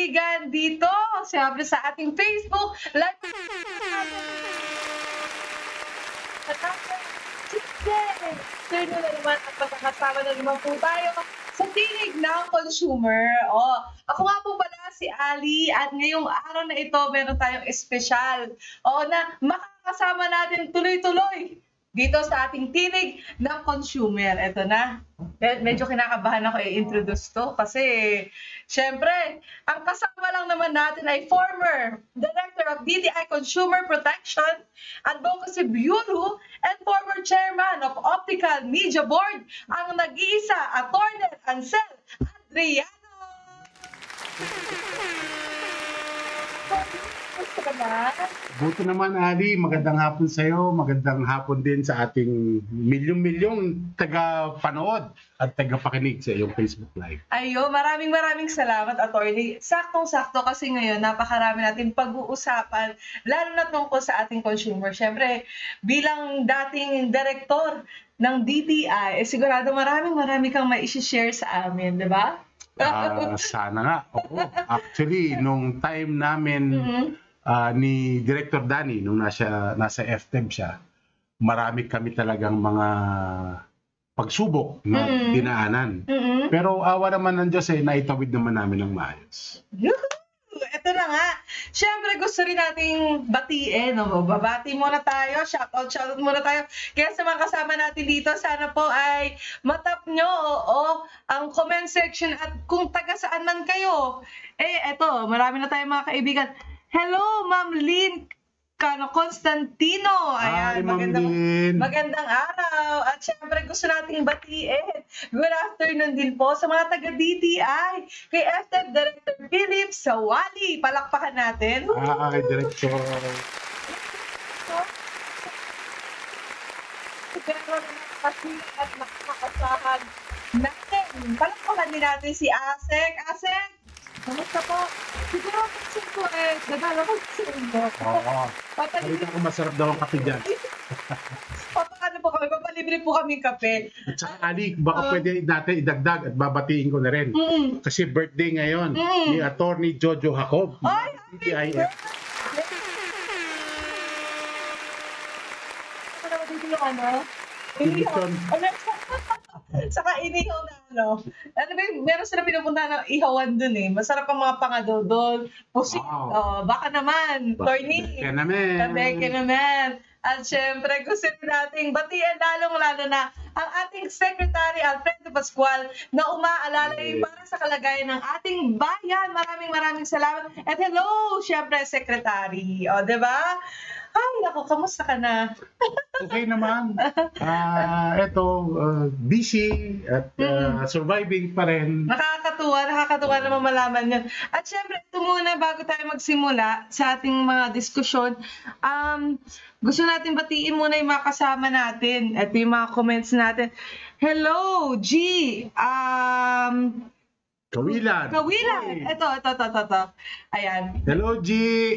kaibigan dito, siyempre sa ating Facebook Live. Sir na naman at pagkakasama na naman po tayo sa Tinig ng Consumer. Ako nga po pala si Ali at ngayong araw na ito meron tayong espesyal na makakasama natin tuloy-tuloy dito sa ating Tinig ng Consumer. Ito na. Medyo kinakabahan ako i-introduce to kasi syempre, ang kasama lang naman natin ay former Director of DTI Consumer Protection Advocacy Bureau and former Chairman of Optical Media Board, ang nag-iisa, Attorney Ansel Adriano. Buti naman, Ali. Magandang hapon sa iyo. Magandang hapon din sa ating milyong-milyong taga-panood at taga-pakinig sa iyong Facebook Live. Maraming salamat, Attorney. Saktong-sakto kasi ngayon napakarami natin pag-uusapan, lalo na tungkol sa ating consumer. Siyempre, bilang dating director ng DTI, sigurado marami kang mai-share sa amin, di ba? Sana nga. Oo. Actually, nung time namin ni Director Danny, nung nasa FTEB siya, marami kami talagang mga pagsubok na dinaanan. Pero awa naman ng Diyos, naitawid naman namin ng maayos. Ito na nga. Siyempre gusto rin nating batiin. Babati muna tayo. Shoutout muna tayo. Kaya sa mga kasama natin dito, sana po ay matap nyo ang comment section at kung taga saan man kayo. Eto, marami na tayong mga kaibigan. Hello, Ma'am Lynn Constantino. Ayan, magandang araw. At syempre gusto nating batiin. Good afternoon din po sa mga taga-DTI. Kay FTEB Director Philip Sawali. Palakpakan natin. Kay Director. At makakasahan natin. Palakpakan din natin si Asek. Asek, kamusta po? Siguro kasi po dadala ko sa inyo. Balita ko masarap daw ang kape dyan. Papaano po kami? Papalibre po kami kape. At saka Ali, baka pwede natin idagdag at babatiin ko na rin. Kasi birthday ngayon ni Attorney Jojo Jacob. Ay, happy birthday! Saka inihaw na meron sila pinupunta ng ihawan dun Masarap ang mga pangadodol. Pusik. Baka naman. Torni. Beke naman. At syempre, gusto nating batiin lalong-lalo na ang ating Secretary Alfredo Pascual na umaalalay para sa kalagayan ng ating bayan. Maraming salamat. At hello, syempre, Secretary. Diba? Ay, naku, kamusta ka na? Okay naman. Busy at surviving pa rin. Nakakatuwa naman malaman yun. At syempre, ito muna bago tayo magsimula sa ating mga diskusyon. Gusto natin batiin muna yung mga kasama natin. Ito yung mga comments natin. Hello, G. Kawilan. Ito. Ayan. Hello, G.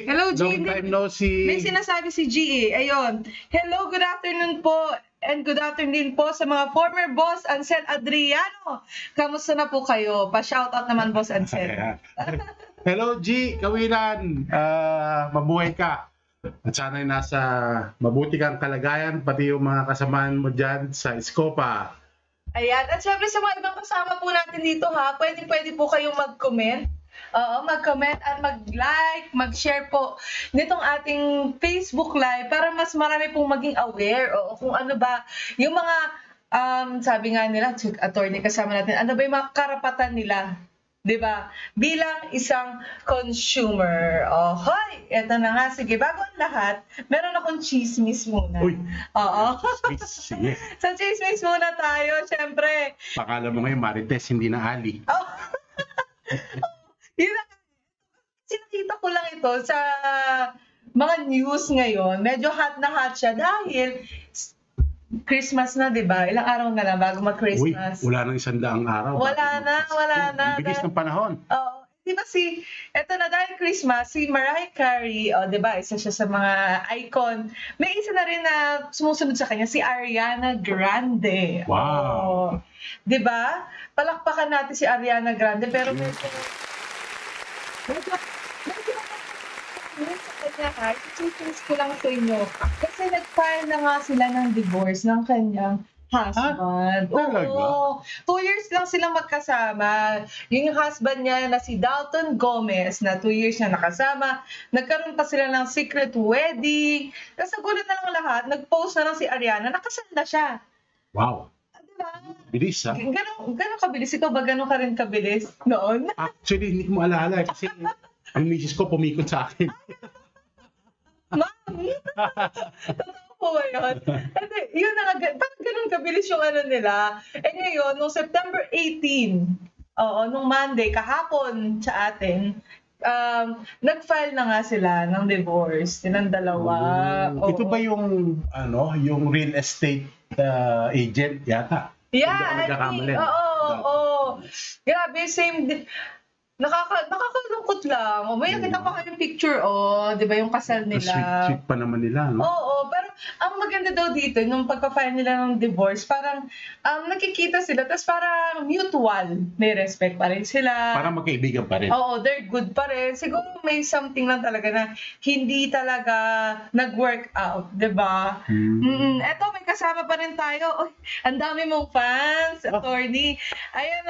Long time no see. May sinasabi si G. Ayun. Hello, good afternoon po. And good afternoon po sa mga former Boss Ansel Adriano. Kamusta na po kayo? Pa-shoutout naman, Boss Ansel. Hello, G. Kawilan. Mabuhay ka. At sana'y nasa mabuti kang kalagayan, pati yung mga kasamaan mo dyan sa Escopa. Ayan. At syempre sa mga ibang kasama po natin dito pwede po kayong mag-comment. Mag-comment at mag-like, mag-share po nitong ating Facebook Live para mas marami pong maging aware kung ano ba yung mga, sabi nga nila, attorney kasama natin, ano ba yung mga karapatan nila, diba? Bilang isang consumer. Hoy! Eto na nga. Sige, bago ang lahat, meron akong chismis muna. Uy! Sige. Sa chismis muna tayo, syempre. Pakala mo ngayon, Marites, hindi na Ali. Sinakita ko lang ito sa mga news ngayon. Medyo hot na hot siya dahil Christmas na, di ba? Ilang araw na lang bago mag-Christmas. Uy, wala nang 100 araw. Wala na. Bilis ng panahon. Di ba eto na dahil Christmas, si Mariah Carey, di ba, isa siya sa mga icon. May isa na rin na sumusunod sa kanya, si Ariana Grande. Wow. Di ba? Palakpakan natin si Ariana Grande, pero Medyo medyo sa kanya ha, i-choose ko lang sa inyo. Kasi nag-file na nga sila ng divorce ng kanyang husband. Talaga? Oo. 2 years lang silang magkasama. Yung husband niya na si Dalton Gomez na 2 years na nakasama. Nagkaroon pa sila ng secret wedding. Tapos nagulat na lang lahat. Nag-post na lang si Ariana. Nakasal na siya. Wow. Diba? Bilis ha. Ganon kabilis. Ikaw ba ganon ka rin kabilis noon? Actually, hindi ko maalala kasi ang misis ko pumikot sa akin. Ma'am! Totoo po ba yun? Hindi, yun na nga, parang ganun kabilis yung ano nila. Eh ngayon, nung September 18, nung Monday, kahapon sa atin, nag-file na nga sila ng divorce, silang dalawa. Oo. Ito ba yung yung real estate agent yata? Yeah, Hindi ako nagkakamali. oo. Grabe, nakakalungkot lang. May nakita pa kayong picture, di ba yung kasal nila? Sweet pa naman nila, no? Oo, pero ang maganda daw dito, nung pagpa-file nila ng divorce, parang nakikita sila, tapos parang mutual. May respect pa rin sila. Parang magkaibigan pa rin. Oo, they're good pa rin. Siguro may something lang talaga na hindi talaga nag-work out, di ba? Eto, may kasama pa rin tayo. Uy, ang dami mong fans, attorney. Ayan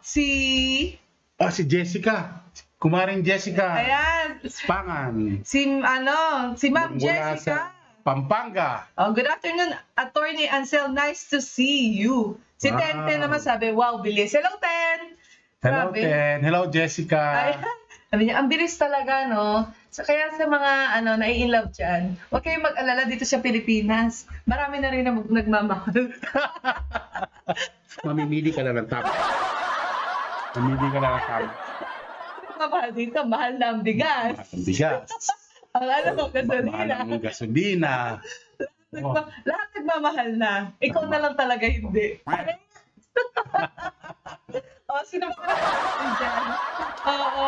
si Jessica. Kumaring Jessica. Ayan. Spangan. Si Ma'am Mula Jessica. sa Pampanga. Good afternoon, Attorney Ansel. Nice to see you. Si Wow. Ten naman sabi, wow, bilis. Hello, Ten. Hello, Grabe. Ten. Hello, Jessica. Ayan. Sabi niya, ang bilis talaga, no? So, kaya sa mga nai-inlove dyan, huwag kayong mag-alala dito sa Pilipinas. Marami na rin na nagmamahal. Mamimili ka lang ng tama. Mamimili ka lang ng tama. Nagmamahal dito, mahal na ang bigas. Ang bigas. Ang Mahal gasolina. ang gasolina. Lahat nagmamahal na. Ikaw na lang talaga hindi. Sino ba dyan? Oo.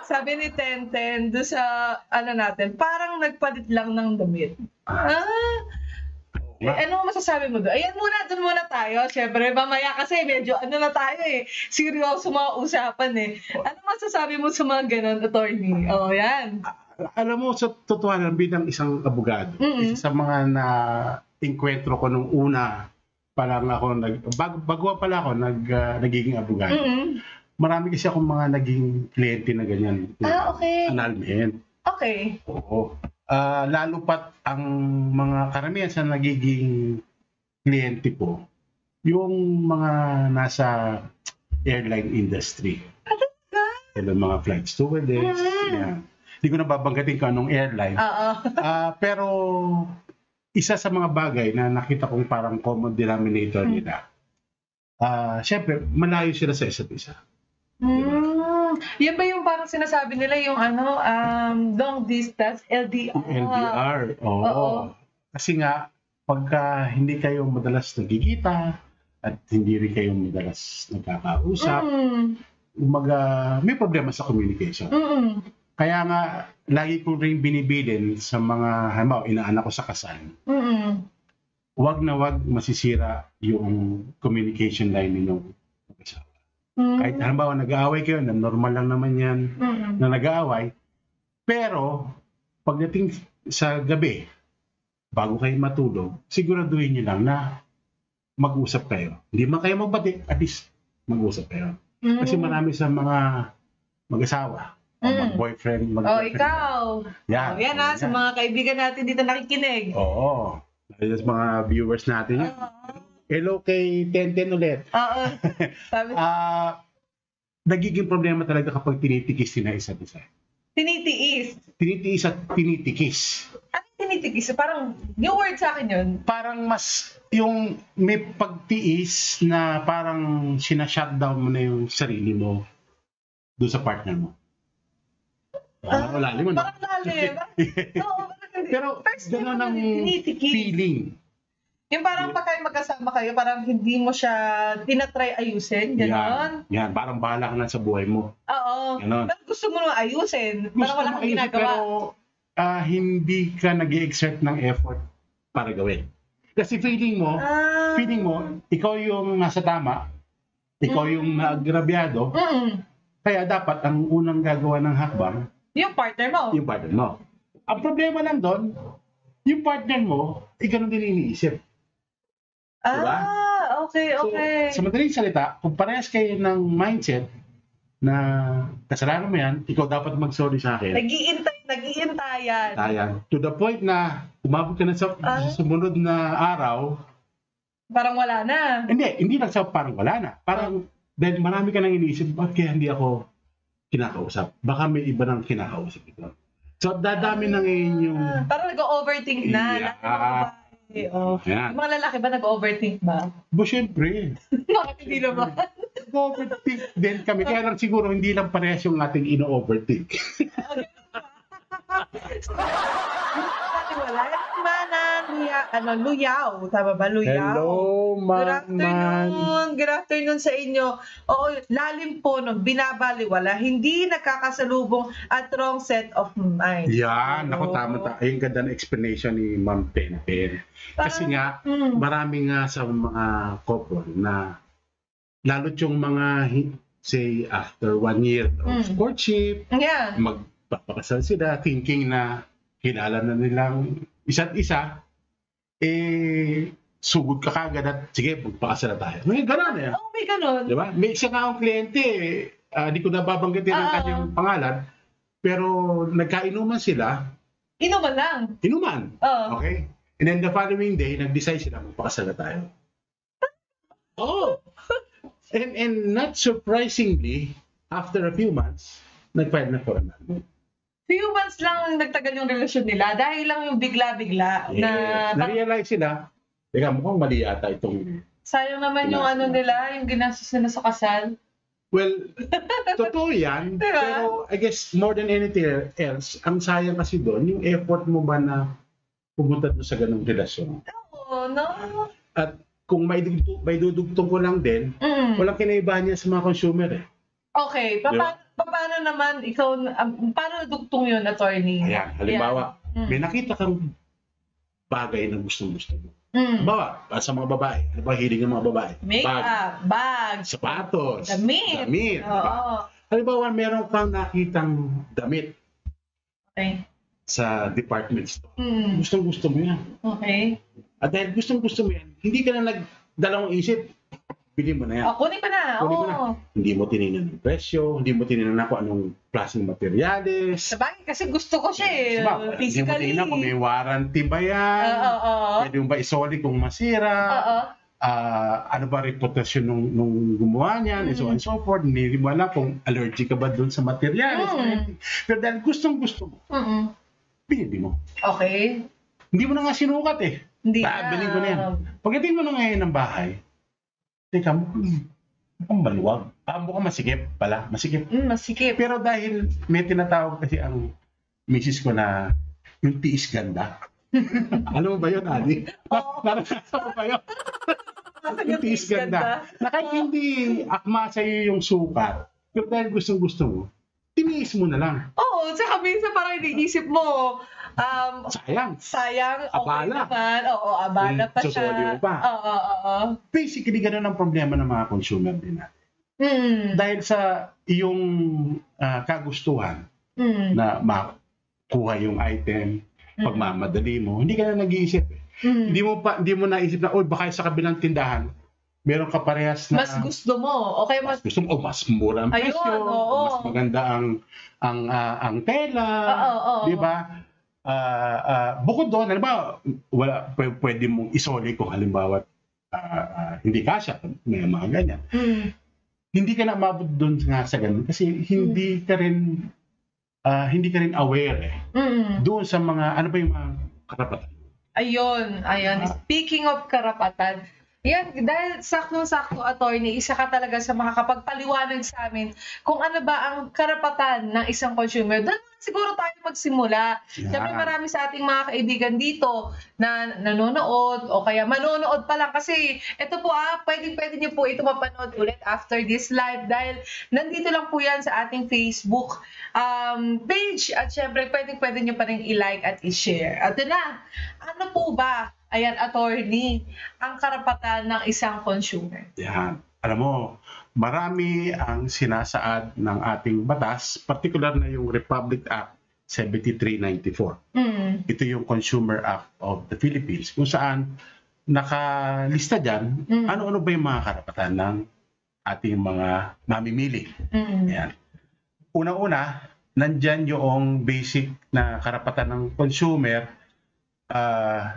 Sabi ni Tenten doon sa natin, parang nagpalit lang ng damit. Ano masasabi mo doon? Ayan muna, doon muna tayo. Siyempre, mamaya kasi medyo na tayo seryoso mga usapan Ano masasabi mo sa mga ganun, attorney? Yan. Alam mo, sa totohanan bilang isang abogado, isa sa mga na-enkwentro ko nung una, parang ako, bago pa lang ako, nagiging abogado. Marami kasi akong mga naging kliyente na ganyan. Okay. Annulment. Okay. Oo. Lalo pat ang mga karamihan sa nagiging kliyente ko, yung mga nasa airline industry. Yung mga flight stewardess. Yan. Hindi ko na babanggatin kung anong airline. Pero isa sa mga bagay na nakita kong parang common denominator nila, syempre, malayo sila sa isa't isa. Yan ba yung parang sinasabi nila yung long distance, LDR? LDR, oo. Kasi nga, pagka hindi kayo madalas nagkikita at hindi rin kayo madalas nagkakausap, may problema sa communication. Kaya nga, lagi ko rin binibilin sa mga, halimbawa, inaanak ko sa kasal, wag na wag masisira yung communication line ninyong mag-asawa. Kahit halimbawa nag-aaway kayo, na normal lang naman yan na nag-aaway. Pero, pagdating sa gabi, bago kayo matulog, siguraduhin nyo lang na mag-usap kayo. Hindi man kayo magbati, at least mag-usap kayo. Kasi marami sa mga mag-asawa, mag-boyfriend, mag-girlfriend. Ikaw. Yan. Yan sa mga kaibigan natin dito nakikinig. Oo. Sa mga viewers natin yan. Hello kay Tenten ulit. Sabi, nagiging problema talaga kapag tinitikis sila isa't isa. tinitiis. Tinitiis at tinitikis. Ano yung tinitiis? Parang, new word sa akin yun. Parang mas, yung may pagtiis na parang sinashutdown mo na yung sarili mo doon sa partner mo. Parang lalim mo na. Parang lalim. Oo, Pero gano'n ang feeling. Yung parang pag kayo magkasama kayo, parang hindi mo siya tinatry ayusin, gano'n? Yan, parang bahala ka na sa buhay mo. Oo. Ganon. Pero gusto mo naman ayusin. Parang wala kang ginagawa. Pero hindi ka nag-exert ng effort para gawin. Kasi feeling mo, ikaw yung nasa tama, ikaw yung naagrabyado, Kaya dapat ang unang gagawa ng hakbang, Yung partner mo. yung partner mo. Ang problema lang doon, yung partner mo, ganun din iniisip. Diba? Okay, okay. So, sa madaling salita, kung parehas kayo ng mindset na kasalanan mo yan, ikaw dapat mag-sorry sa akin. Nag-iintayan. Ayan. To the point na umabot ka na sa sumunod na araw, Parang wala na. hindi lang sa parang wala na. Parang, dahil marami ka nang iniisip, bakit kaya hindi ako kinakausap? Baka may iba nang kinakausap ito. So, dadami na ngayon yung... Parang nag-overthink na. Yeah. Lahat ng mga babae. Oh. Yan. Yung mga lalaki ba nag-overthink ba? Siyempre, Bakit hindi naman? nag-overthink din kami. Kaya lang siguro hindi lang parehas yung ating ino-overthink. Wala. Luyaw. Tama ba? Luyaw. Hello, Good man. afternoon. Good afternoon sa inyo. Oo, lalim po ng binabaliwala, hindi nakakasalubong at wrong set of mind. Yan, naku, tama. Ayun, ganda ng explanation ni Ma'am Penpen. Kasi nga, marami nga sa mga couple na, lalo't yung mga, say, after 1 year of courtship, Yeah. magpapakasal sila, thinking na kilala na nilang isa't isa, sugod ka kagad at sige, magpakasal na tayo. May gano'n eh. Oh, may ganun. Diba? May isa nga akong kliyente, di ko nababanggitin ang kanyang pangalan, pero nagkainuman sila, Inuman lang. inuman. Oo. Okay? And then the following day, nag-decide sila magpakasal na tayo. Oh! And not surprisingly, after a few months, nag-file na for annulment. Few months lang ang nagtagal yung relasyon nila dahil lang yung bigla-bigla na Na-realize sila, teka, mukhang mali yata itong... sayang naman yung ano nila, yung ginastos nila sa kasal. Well, totoo yan, Diba? pero I guess more than anything else, ang sayang kasi doon, yung effort mo ba na pumunta doon sa ganung relasyon. Oo, no? At kung may dudugtong ko lang din, walang kinaibahan niya sa mga consumer eh. Okay, paano naman ikaw, paano dugtong yun, attorney? Ayan, halimbawa, may nakita kang bagay na gustong-gusto mo. Halimbawa, sa mga babae, halimbawa hiling ng mga babae. Makeup, bag, Sapatos, damit. Oo. Halimbawa, meron kang nakitang damit Okay. sa department store. Mm. Gustong-gusto mo yan. Okay. At dahil gustong-gusto mo yan, hindi ka na nagdalawang isip, bili mo na yan. Kunin ko na. Kunin mo na. Oo. Hindi mo tinignan ng presyo, hindi mo tinignan na kung anong klaseng materyales. Sabagay, kasi gusto ko siya eh. Diba? Hindi mo Physically. tinignan kung may warranty ba yan, Oo. pwede mo ba isoli kung masira, Oo. ano ba reputasyon nung gumawa niyan, and so on and so forth. Hindi mo alam kung allergic ka ba doon sa materyales. Pero dahil gustong-gusto mo, pinili mo. Okay. Hindi mo na nga sinukat eh. Hindi Bilhin ko na yan. Pagdating mo na ngayon ng bahay, teka, mukhang maluwag. Mukhang masikip pala. Masikip. Masikip. Pero dahil may tinatawag kasi ang misis ko na yung tiis ganda. Alam mo ba yun, Adi? Naranasan mo ba yun? Yung tiis ganda. Na kahit hindi akma sa'yo yung sukat, pero dahil gustong-gusto mo, tiniis mo na lang. Oo, tsaka minsan parang iniisip mo, Sayang. okay Abala. naman. Oo, abala pa siya. Susuli mo pa. Oo. Basically, ganun ang problema ng mga consumer din natin. Dahil sa iyong kagustuhan na makuha yung item, pagmamadali mo, hindi ka na nag-iisip eh. Hindi mo naisip na, baka sa kabilang tindahan, meron ka parehas na... Mas gusto mo. Okay, mas gusto mo, mas mura ang presyo, mas maganda ang tela, di ba? Bukod doon, halimbawa, pwede mong isoli kung halimbawa hindi kasya, may mga ganyan. Hindi ka na umabot doon nga sa ganun kasi hindi ka rin aware eh. Doon sa mga, ano ba yung mga karapatan? Ayun. Speaking of karapatan, yan, dahil sakto-sakto, attorney, isa ka talaga sa makakapagpaliwanag sa amin kung ano ba ang karapatan ng isang consumer. Doon siguro tayo magsimula. Siyempre marami sa ating mga kaibigan dito na nanonood o kaya manonood pa lang kasi ito po pwede niyo po ito mapanood ulit after this live dahil nandito lang po yan sa ating Facebook page at siyempre pwede niyo pa rin i-like at i-share. At na, ano po ba, ayan, attorney, ang karapatan ng isang consumer? Yan. alam mo, marami ang sinasaad ng ating batas, particular na yung Republic Act 7394. Ito yung Consumer Act of the Philippines, kung saan nakalista dyan, ano-ano ba yung mga karapatan ng ating mga mamimili. Ayan. Una-una, nandyan yung basic na karapatan ng consumer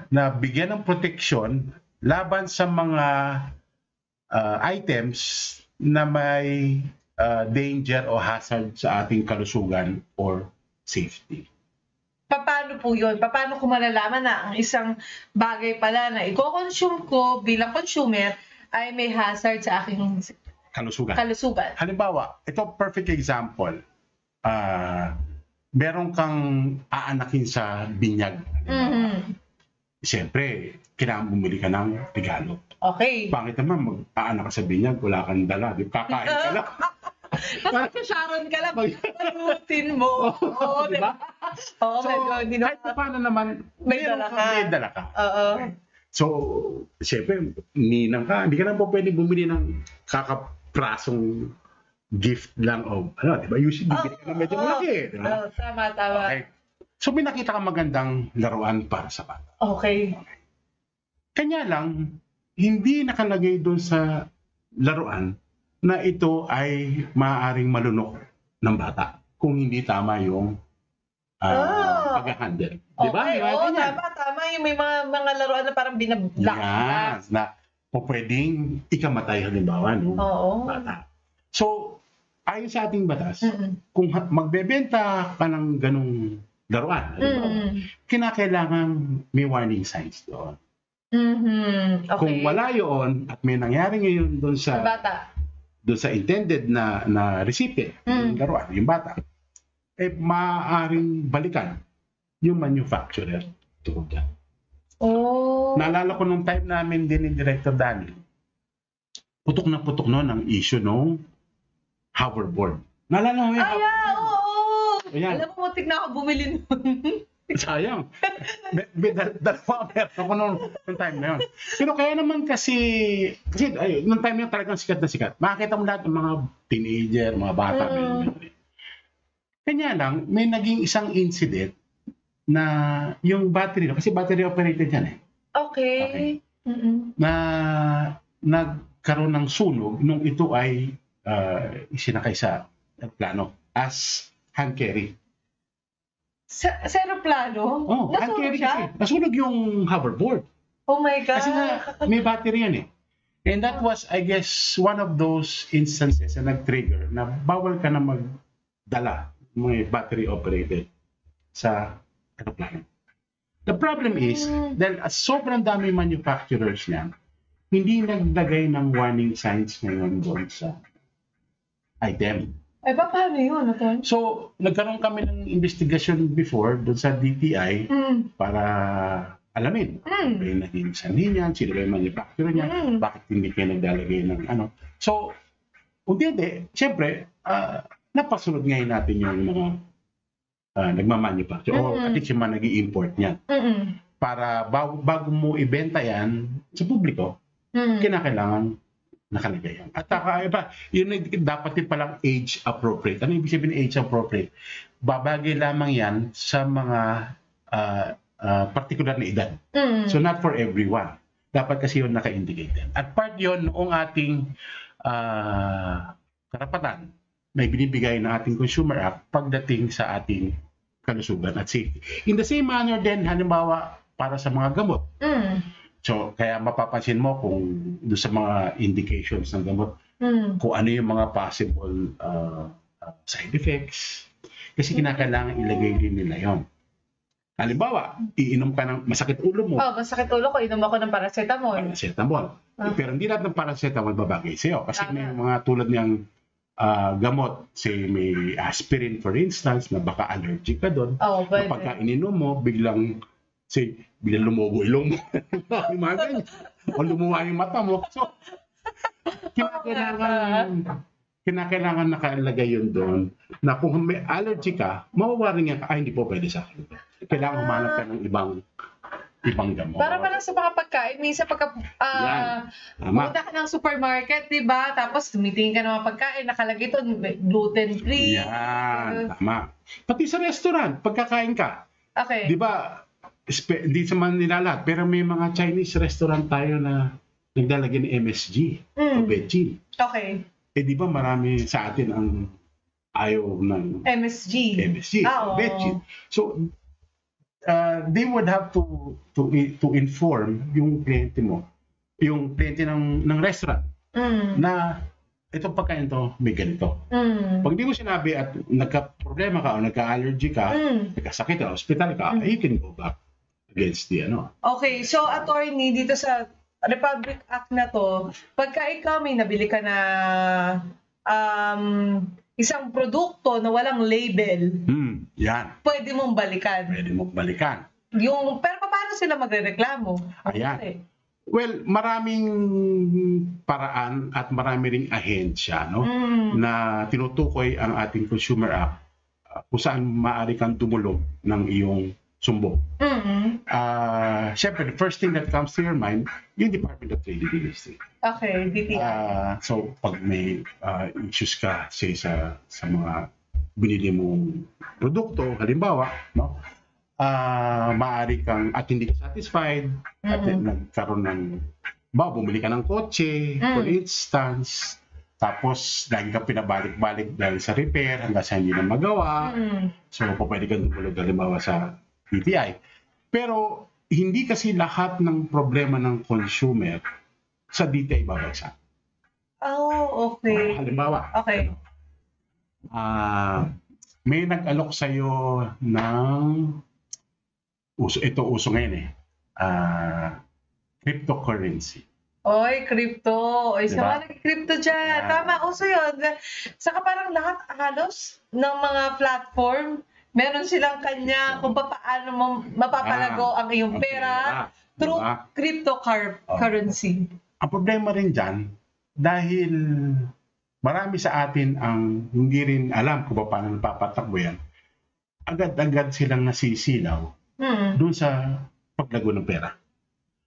na bigyan ng proteksyon laban sa mga items na may danger o hazard sa ating kalusugan or safety. Paano po yun? Paano ko malalaman na ang isang bagay pala na i-consume ko bilang consumer ay may hazard sa aking kalusugan? Halimbawa, ito perfect example. Meron kang aanakin sa binyag. Siyempre, kailangan bumili ka ng regalo. Okay. Pangit naman, mag-aanak ka sa binyag, wala kang dala. Di kakain ka lang. Sharon ka lang, palutin mo. Oo, diba? Oo, So, kahit paano naman, may dala ka. Oo. So, siyempre, ninang ka, hindi ka naman po pwede bumili ng kakaprasong gift lang o, di ba? Usually, bibili ka ng medyo malaki. Diba? Tama. Okay. So, may nakita ka magandang laruan para sa bata. Okay. Kanya lang, hindi nakalagay doon sa laruan na ito ay maaaring malunok ng bata kung hindi tama yung pag-handle. Di ba? Okay, tama. Yung may mga laruan na parang binablock. Yes, na pwedeng ikamatay halimbawa ng bata. So, ayon sa ating batas, kung magbebenta ka ng ganong laruan, kinakailangan may warning signs doon. Okay. Kung wala yun at may nangyari ngayon doon sa bata, doon sa intended na recipient, yung laruan, yung bata, maaaring balikan yung manufacturer tungkol dyan. Naalala ko nung time namin din ni Director Danny, putok na putok noon ang issue nung hoverboard. Naalala mo yun? Ayan. Alam mo, muntik na ako bumili nun. Sayang. May dalawa meron ako nung time na yun. Pero kaya naman kasi nung time na yun talagang sikat na sikat. Makakita mo lahat ng mga teenager, mga bata. Kanya lang, may naging isang incident na yung battery, kasi battery operated yan eh. Okay. Na nagkaroon ng sunog nung ito ay isinakay sa plano as hand carry. Sa aeroplano? Hand carry kasi. Nasunog yung hoverboard. Oh my God. Kasi may battery yan eh. And that was, I guess, one of those instances na nag-trigger na bawal ka na magdala ng battery operated sa aeroplano. The problem is, dahil sobrang dami manufacturers niyan, hindi naglagay ng warning signs ngayon doon sa item. Paano yun? So, nagkaroon kami ng investigation before doon sa DTI para alamin. Ano ba yung naging sanhi niyan? Sino ba yung manufacturer niyan? Bakit hindi kayo naglalagay ng ano? So, hindi. Siyempre, napasunod ngayon natin yung mga nagmamanufacture o at least yung mga nag-i-import niyan. Para bago mo ibenta yan sa publiko, kinakailangan nakalagay yan. At yun dapat din palang age appropriate. Ano ibig sabihin age appropriate? Babagay lamang yan sa mga particular na edad. So not for everyone. Dapat kasi yun naka-indicate. At part yun noong ating karapatan na binibigay ng ating Consumer Act pagdating sa ating kalusugan at safety. In the same manner din, halimbawa, para sa mga gamot. So, kaya mapapansin mo kung doon sa mga indications ng gamot, kung ano yung mga possible side effects. Kasi kinakailangan ilagay din nila yun. Halimbawa, iinom ka ng masakit ulo mo. Masakit ulo ko, inom ako ng paracetamol. Pero hindi lahat ng paracetamol babagay sa'yo. Kasi may mga tulad niyang gamot, say may aspirin for instance, na baka allergic ka doon. Kapag ininom mo, biglang lumubo ilong mo. Mga ganyan. O lumuwa yung mata mo. So, kinakailangan nakalagay yun doon na kung may allergy ka, mawawaring yan ka, hindi po pwede sa akin. Kailangan humanap ka ng ibang ibang gamot. Para pala sa mga pagkain, minsan pagka Yan. Tama. pumunta ka ng supermarket, di ba? Tapos tumitingin ka ng mga pagkain, nakalagay ito, gluten-free. Yan. Tama. Pati sa restaurant, pagkakain ka, Okay. di ba, hindi sa man nila lahat, pero may mga Chinese restaurant tayo na naglalagay ng MSG o veggie. Okay. Eh di ba marami sa atin ang ayaw ng MSG. MSG, Oo. veggie. So, they would have to inform yung kliyente mo, yung kliyente ng restaurant Mm. na itong pagkain to may ganito. Mm. Pag di mo sinabi at nagka-problema ka o nagka-allergy ka, nagkasakit ka, hospital ka, you can go back against the Okay, so attorney, dito sa Republic Act na to, pagka ikaw may nabili ka na isang produkto na walang label, Yan. pwede mong balikan. Pwede mo balikan. Pero paano sila magrereklamo? Ayan. Well, maraming paraan at marami ring ahensya na tinutukoy ang ating Consumer Act kung saan maaari kang tumulog ng iyong sumbong. Siyempre, the first thing that comes to your mind, yung Department of Trade and Industry. Okay, DTI. So, pag may issues ka sa mga binili mong produkto, halimbawa, maaari kang at hindi ka satisfied at nagkaroon ng bumili ka ng kotse, for instance, tapos lagi ka pinabalik-balik dahil sa repair hanggang sa hindi na magawa. So, pwede kang tumulog halimbawa sa DTI. Pero, hindi kasi lahat ng problema ng consumer sa DTI babagsak. Oh, okay. Halimbawa, Okay. may nag-alok sa'yo ng uso ngayon cryptocurrency. Oy, crypto. Oy, sa Diba? mga nag-crypto dyan. Yeah. Tama, uso yun. Saka parang lahat halos ng mga platform, meron silang kanya kung paano mo mapapalago ang iyong pera through cryptocurrency. Ang problema rin dyan, dahil marami sa atin ang hindi rin alam kung paano napapatakbo yan, agad-agad silang nasisilaw doon sa paglago ng pera.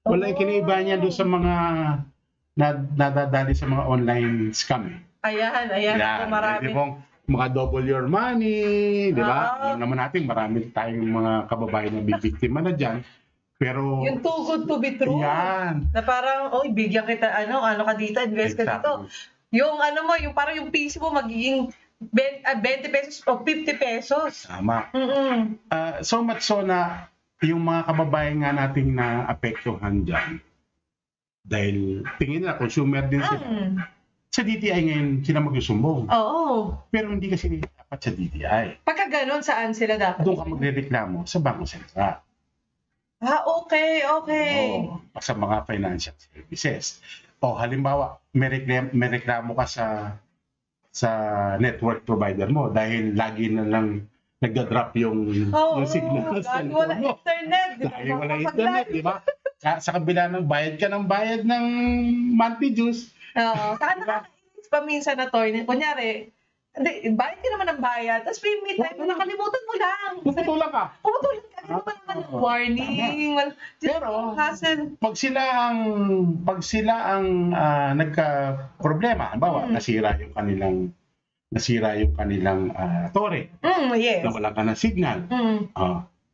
Wala yung kinaiba niya doon sa mga nadadali sa mga online scam. Ayan. Yan, Marami. di bang mga double your money, di ba? Oo. Alam naman natin, marami tayong mga kababayan na bibiktima na dyan. Pero, Yung too good to be true. yan. Na parang, bigyan kita, ano ka dito, invest ka dito. Yung yung parang yung piso mo magiging 20 pesos o 50 pesos. Tama. Mm-mm. So much so na yung mga kababayan nga nating naapektuhan dyan, dahil tingin nila, consumer din sila. Sa DTI ngayon, sila magsusumbong. Oo. Pero hindi kasi dapat sa DTI. Pagka ganun, saan sila dapat? Doon ka magrereklamo sa Bangko Sentral. Okay. Oo, sa mga financial services. O halimbawa, may reklamo ka sa network provider mo dahil lagi na lang nagda-drop yung signal sa lagi wala cellphone mo. internet. Lagi wala internet, di ba? Sa kabila ng bayad ng monthly dues. Oo. Saka nakakainis pa minsan na toy. Kunyari, bayad ka naman ng bayad. Tapos may time na nakalimutan mo lang. Puputulan ka. Pumutulog ka. Hindi mo pa naman warning. Pero, hassle. pag sila ang nagka-problema, halimbawa, nasira yung kanilang tore, Yes. nawalan ka ng signal,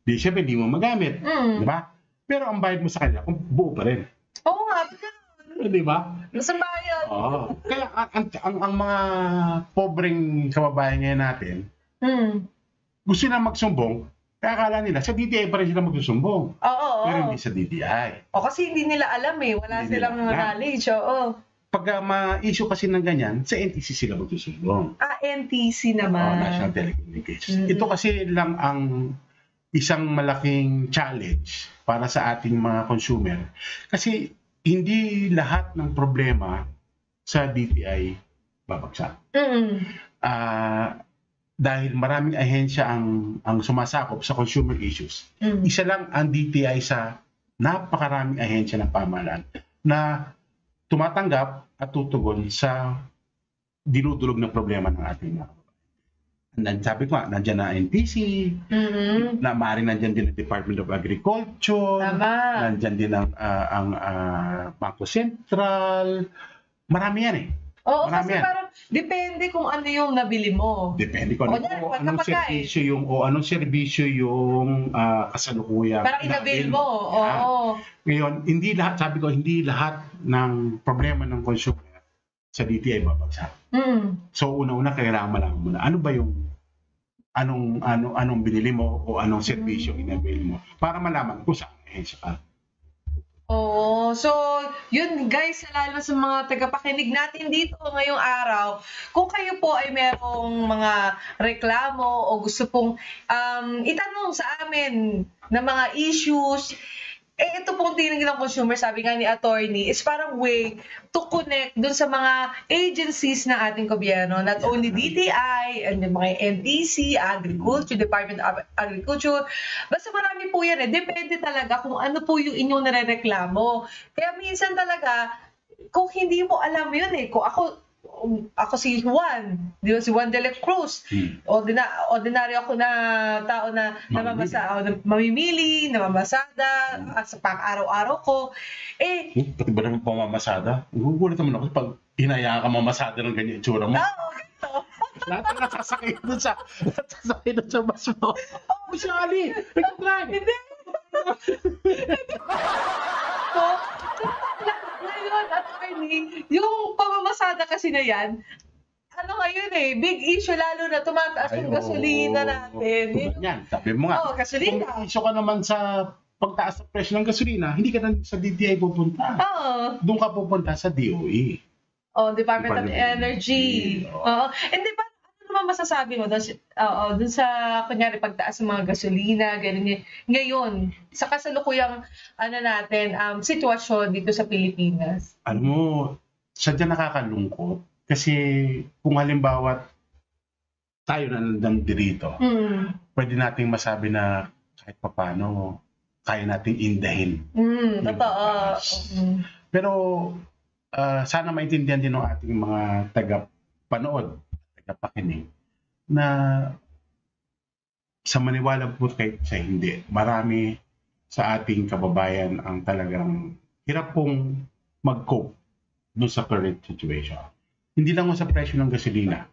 di syempre di mo magamit, di ba? Pero ang bayad mo sa kanila, buo pa rin. Oo nga, ganun. Di ba? Nasa bayad. Kaya ang mga pobreng kababayan ngayon natin, gusto na magsumbong, kaya akala nila, sa DTI pa rin sila magsusumbong. Oo. Pero hindi sa DTI. Kasi hindi nila alam Wala Hindi silang nila alam. knowledge. Oo. Pag ma-issue kasi ng ganyan, sa NTC sila magsusumbong. NTC naman. National Telecommunications. Ito kasi lang ang isang malaking challenge para sa ating mga consumer. Kasi hindi lahat ng problema sa DTI babagsak. Dahil maraming ahensya ang sumasakop sa consumer issues. Isa lang ang DTI sa napakaraming ahensya ng pamahalaan na tumatanggap at tutugon sa dinudulog ng problema ng ating mga kababayan. Sabi ko nga, nandiyan na NTC, na maaaring nandiyan din ang Department of Agriculture, Tama. nandiyan din ang Bangko Sentral. Marami yan eh. Oo, Marami kasi yan. parang depende kung ano yung nabili mo. Depende kung O, yan, anong serbisyo yung kasalukuyang Parang inabil mo. Yan. Oo. Ngayon, sabi ko, hindi lahat ng problema ng consumer sa DTI babagsak. So, una-una, kailangan malaman mo na ano ba yung anong binili mo o anong serbisyo inabil mo para malaman kung saan ahensya ka. Oo. So, yun guys, lalo sa mga tagapakinig natin dito ngayong araw, kung kayo po ay merong mga reklamo o gusto pong itanong sa amin na mga issues, ito pong tinignan ng consumer, sabi nga ni attorney, is parang way to connect dun sa mga agencies ng ating gobyerno. Not only DTI, and yung mga NTC, Agriculture, Department of Agriculture. Basta marami po yan eh. Depende talaga kung ano po yung inyong narereklamo. Kaya minsan talaga, kung hindi mo alam yun eh, kung ako si Juan, di ba si Juan de la Cruz. Ordinaryo ako na tao na mamimili, namamasada, sa pang-araw-araw ko. Pati ba naman pamamasada? Gugulat naman ako pag hinayaan ka mamasada ng ganyan itsura mo. Ganito. Lahat na nasasakay doon sa bus mo. Masyali! Hindi. So, ngayon, attorney, yung pamamasada kasi na yan, ano ngayon eh, big issue lalo na tumataas yung gasolina natin. Yan, sabi mo nga. Gasolina. Kung issue ka naman sa pagtaas ng presyo ng gasolina, hindi ka na sa DTI pupunta. Doon ka pupunta sa DOE. Department of Energy. Hindi ba, ano naman masasabi mo dun sa, kunyari, pagtaas ng mga gasolina, ganyan. Ngayon, sa kasalukuyang, sitwasyon dito sa Pilipinas. Alam mo, sadya nakakalungkot. Kasi kung halimbawa tayo na nandito, pwede nating masabi na kahit papano, kaya nating indahin. Totoo. Pero sana maintindihan din ng ating mga tagapanood, tagapakinig, na sa maniwala po kahit sa hindi, marami sa ating kababayan ang talagang hirap pong mag-cope dun sa current situation. Hindi lang sa presyo ng gasolina.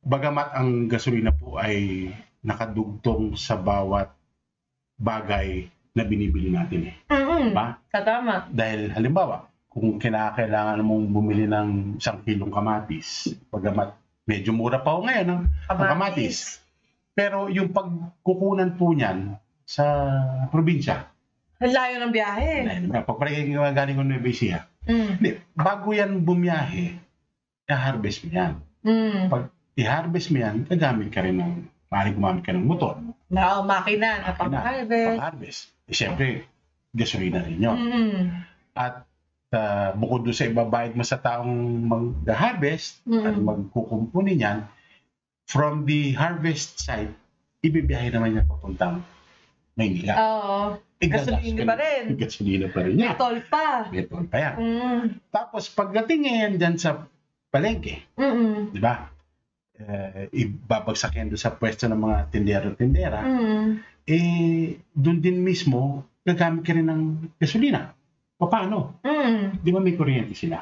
Bagamat ang gasolina po ay nakadugtong sa bawat bagay na binibili natin eh. Diba? Tama. Dahil halimbawa, kung kailangan mong bumili ng 1 kilong kamatis, bagamat medyo mura pa ho ngayon ang kamatis. Pero yung pagkukunan po niyan sa probinsya. Ang layo ng biyahe. Pagpalagay nga galing ko Nueva Ecija. Bago yan bumiyahe, i-harvest mo yan. Pag i-harvest mo yan, gagamit ka rin maaaring gumamit ka ng motor. Makina na pang-harvest. Siyempre, gasolina rin yun. At bukod doon sa ibabayad mo sa taong mag-harvest at magkukumpuni niyan, from the harvest site, ibibiyahe naman niya papuntang Maynila. Gasolina pa rin. Gasolina pa rin niya. May toll pa yan. Tapos pagdating ngayon dyan sa palengke, di ba? Ibabagsak yan doon sa pwesto ng mga tindero-tindera, doon din mismo gagamit ka rin ng gasolina. Paano? Di ba may kuryente sila?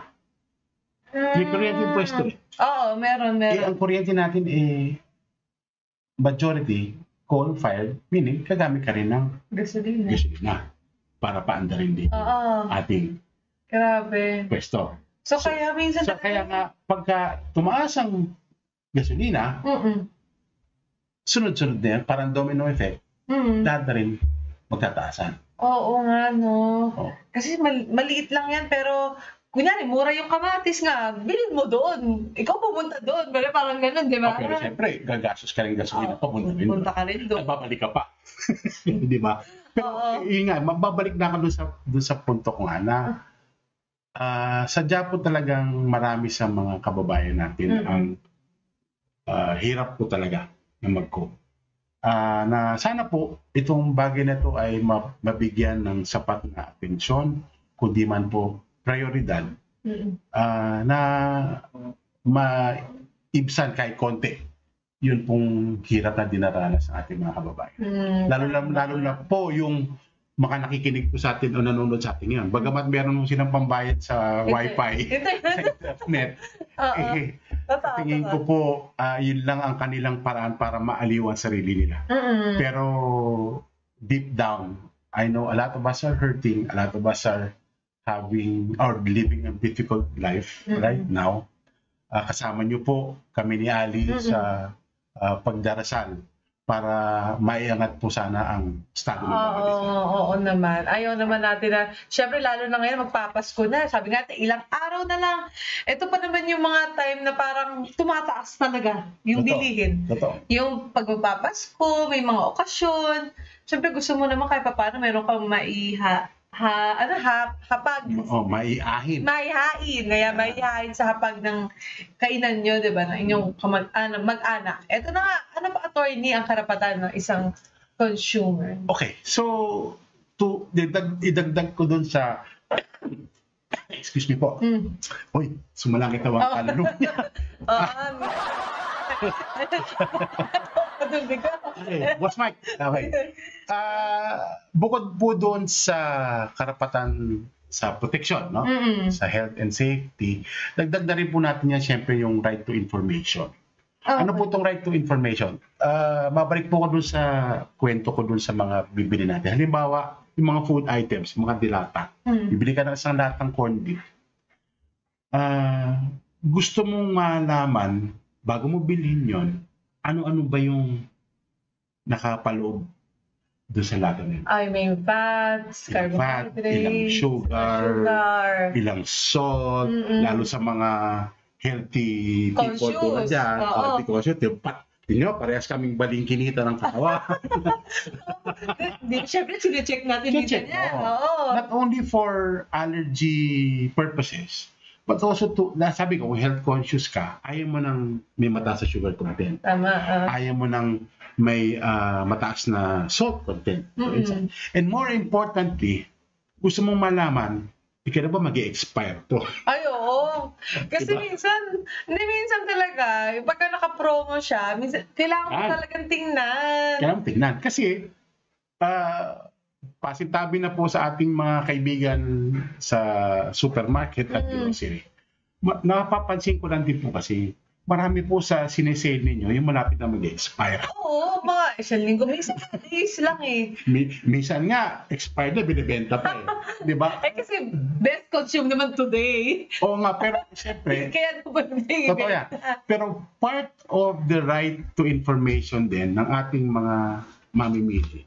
May kuryente yung pwesto eh. Oo, meron. Ang kuryente natin majority coal-fired, meaning gagamit ka rin ng gasolina para paandarin din ating pwesto. So kaya minsan... Kaya nga, pagka tumaas ang gasolina, sunod-sunod na yan, parang domino effect, lahat na rin magtataasan. Oo nga, no. Kasi maliit lang yan, pero kunyari, mura yung kamatis nga, bilhin mo doon. Ikaw pumunta doon. Parang ganun, di ba? Pero siyempre, gagastos ka rin gasolina, pumunta ka rin doon. Babalik ka pa. Di ba? Pero yun nga, mababalik na ako doon sa punto ko nga na sadya po talagang marami sa mga kababayan natin ang hirap po talaga na mag-cope. Na sana po itong bagay na ito ay mabigyan ng sapat na atensyon, kundi man po prioridad na maibsan kahit konti yun pong hirap na dinaranas ng ating mga kababayan. Lalo na po yung mga nakikinig po sa atin o nanonood sa atin ngayon. Bagamat meron nung silang pambayad sa wifi, sa internet, tingin ko po yun lang ang kanilang paraan para maaliw ang sarili nila. Pero deep down, I know a lot of us are hurting, a lot of us are having or living a difficult life right now. Kasama niyo po kami ni Ali sa pagdarasal para maiangat po sana ang estado ng Bangladesh. Oo naman. Ayaw naman natin na, syempre lalo na ngayon magpapasko na. Sabi nga natin, ilang araw na lang. Ito pa naman yung mga time na parang tumataas talaga yung bilihin. Totoo. Yung pag magpapasko, may mga okasyon. Syempre gusto mo naman kahit paano meron kang hapag. Maiahin. Maihain. Kaya maihain sa hapag ng kainan nyo, di ba? Ng inyong mag-anak. Ito na nga, ano pa attorney ang karapatan ng isang consumer? Okay, so idagdag ko dun sa excuse me po. Uy, sumalangit na ang kaluluwa. Okay, Boss Mike. Okay. Bukod po doon sa karapatan sa protection, no? Sa health and safety, dagdag na rin po natin yan siyempre yung right to information. Ano po itong right to information? Mabalik po ko doon sa kwento ko doon sa mga bibili natin. Halimbawa, yung mga food items, mga dilata. Bibili ka ng isang latang corned beef. Gusto mong malaman, bago mo bilhin yon, ano-ano ba yung nakapaloob doon sa lata na yun? Ay, may fats, carbohydrates, ilang sugar, ilang salt, lalo sa mga healthy people tulad dyan. Healthy conscious. Tingnan, parehas kaming balingkinita ng kahawa. Siyempre, sine-check natin dito niya. Not only for allergy purposes, but also sabi ko, kung health conscious ka, ayaw mo nang may mataas na sugar content. Tama. Ayaw mo nang may mataas na salt content. And more importantly, gusto mong malaman, kailan ba mag-expire to? Ay, oo. Kasi diba? minsan talaga, pagka naka-promo siya, kailangan mo talagang tingnan. Kailangan mo tingnan. Kasi, pasintabi na po sa ating mga kaibigan sa supermarket at grocery. Napapansin ko lang din po kasi marami po sa sinesale ninyo yung malapit na mag-expire. Oo, mga isang linggo. Minsan days lang eh. Minsan nga, expired na, binibenta pa eh. Di ba? Kasi best consume naman today. Oo nga, pero siyempre, kaya ba totoo yan. Pero part of the right to information din ng ating mga mamimili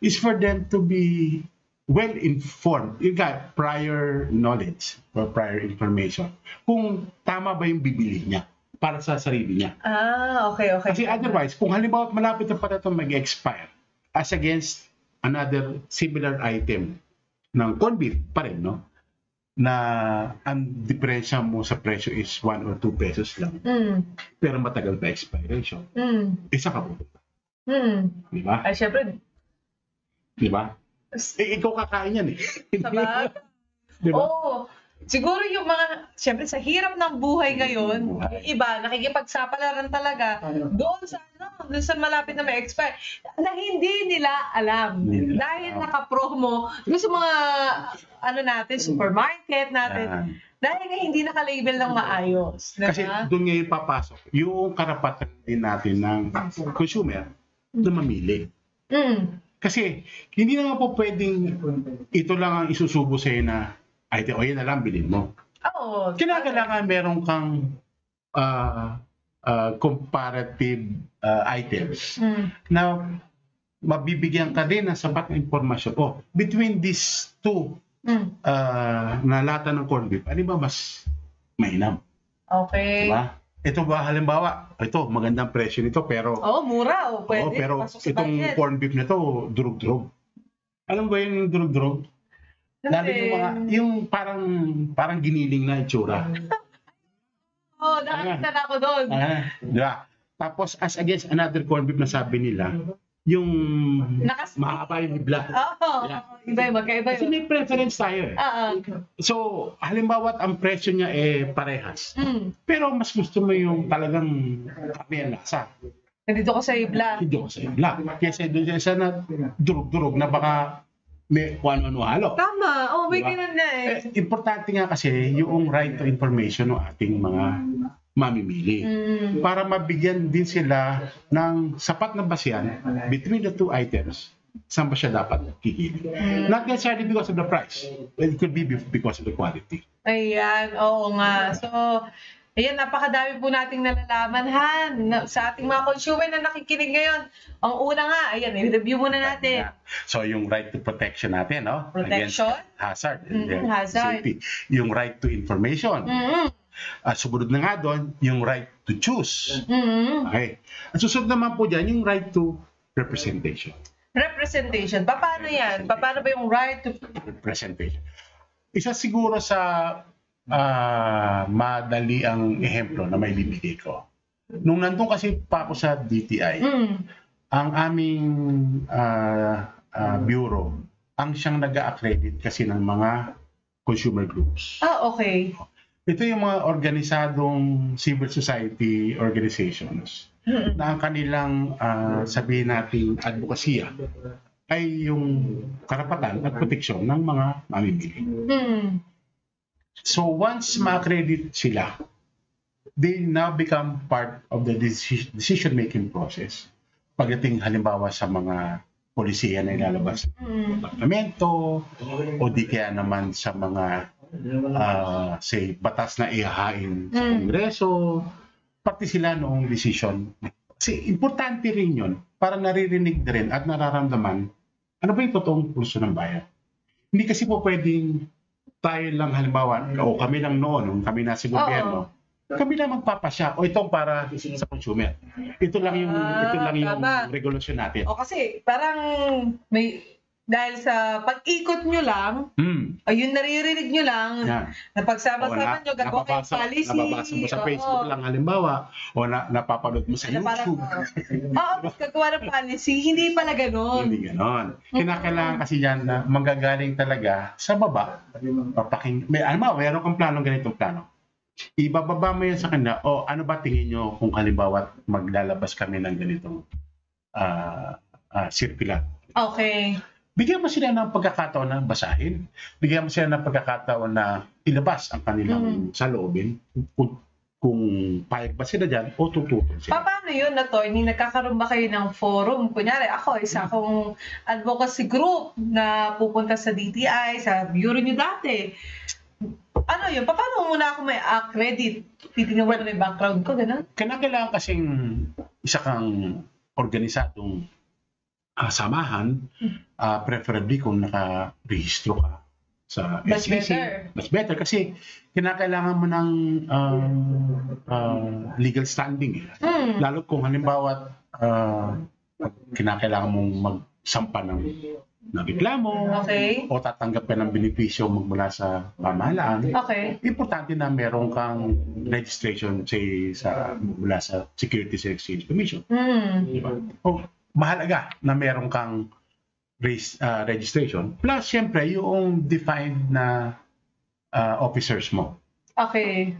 is for them to be well-informed. You got prior knowledge or prior information. Kung tama ba yung bibili niya para sa sarili niya. Okay. Kasi otherwise, kung halimbawa malapit na pala itong mag-expire as against another similar item ng corned beef pa rin, no? Na ang diferensya mo sa presyo is 1 or 2 pesos lang. Pero matagal pa expiration. Isa ka po. Di ba? Ay, syempre. Di ba? Ikaw kakain yan eh. Sabag? Di ba? Oo. Siguro yung mga, syempre sa hirap ng buhay ngayon, yung iba, nakikipagsapalaran talaga doon sa malapit na may expire, na hindi nila alam. Dahil naka-promo, doon sa mga, supermarket natin, dahil nga hindi naka-label ng maayos. Diba? Kasi doon ngayon papasok yung karapatan din natin ng consumer na mamili. Kasi hindi naman po pwedeng ito lang ang isusubo sa'yo na yan na lang bilhin mo. Oo. Kinakailangan meron kang comparative items na mabibigyan ka din ng sapat na impormasyon. Between these two na lata ng corned beef, ano ba mas mainam? Okay. Diba? Ito ba, halimbawa, magandang presyo nito, pero mura. Pwede. Pero itong corned beef na to, durug-durug. Alam ba yung durug-durug? Lalo yung parang giniling na itsura. Nakakita na ako doon. Diba? Tapos, as against another corned beef na sabi nila, yung Nakas- mahaba yung bibla. Oo, Yeah. iba, magkaiba Kasi yun. may preference tayo eh. Oo. So, halimbawa ang presyo niya parehas. Mm. Pero mas gusto mo yung talagang karne ang lasa. Nandito ko sa ibla. Hindi ko sa ibla. Kasi doon siya na durog-durog na baka may kung ano halo. Tama. Oh, may Diba? ganun na eh. Importante nga kasi yung right to information ng ating mga mamimili. Mm. Para mabigyan din sila ng sapat na basihan between the two items, saan ba siya dapat kikili. Not necessarily because of the price. It could be because of the quality. Ayan, oo nga. So, ayan, napakadami po nating nalalaman, sa ating mga consumer na nakikinig ngayon. Ang una nga, ayan, i-review muna natin. So, yung right to protection natin, no? Protection. Against hazard. Hazard. Safety. Yung right to information. Mm-mm. Sumunod na nga doon, yung right to choose. Mm-mm. Okay. At susunod naman po dyan, yung right to representation. Representation. Paano yan? Paano ba yung right to... Representation. Isa siguro sa madali ang ehemplo na may bibigay ko. Nung nandun kasi pa ako sa DTI, ang aming bureau, ang siyang nag-accredit kasi ng mga consumer groups. Okay. Ito yung mga organisadong civil society organizations na ang kanilang sabihin nating advokasya ay yung karapatan at proteksyon ng mga mamimili. So once ma-accredit sila, they now become part of the decision-making process. Pagdating halimbawa sa mga polisiya na ilalabas sa departamento o di kaya naman sa mga say batas na ihahain sa Kongreso, pati sila noong decision. Kasi importante rin yun para naririnig din at nararamdaman ano ba yung totoong pulso ng bayan. Hindi kasi po pwedeng tayo lang halimbawa, o kami lang noon, nung kami nasa gobyerno, kami lang magpapasya o itong para sa consumer. Ito lang yung regulasyon natin. O kasi parang may dahil sa pag-ikot nyo lang, ayun naririnig nyo lang, napagsama-sama nyo, gagawa kayong policy. Nababasa mo sa Facebook lang halimbawa, o napapanood mo sa YouTube. Gagawa ng policy, hindi pala ganon. Hindi ganon. Kinakailangan kasi yan na manggagaling talaga sa baba. Mayroon kang planong ganitong plano. Ibababa mo yan sa kanila, o ano ba tingin nyo kung halimbawa maglalabas kami ng ganitong circular. Okay. Bigyan mo sila ng pagkakataon na basahin. Bigyan mo sila ng pagkakataon na ilabas ang kanilang saloobin kung payag ba sila dyan o tututol sila. Paano yun, attorney? Nagkakaroon ba kayo ng forum? Kunyari, ako, isa akong advocacy group na pupunta sa DTI, sa bureau nyo dati. Ano yun? Paano muna ako may accredit? Titignan mo na yung background ko, gano'n? Kailangan kasing isa kang organisadong samahan, preferably kung nakarehistro ka sa Much SEC. better. Much better kasi kinakailangan mo ng legal standing. Lalo kung halimbawa kinakailangan mong magsampa ng reklamo o tatanggap ka ng benepisyo mula sa pamahalaan. Importante na meron kang registration mula sa Securities and Exchange Commission. Diba? Mahalaga na meron kang registration. Plus, siyempre, yung defined na officers mo.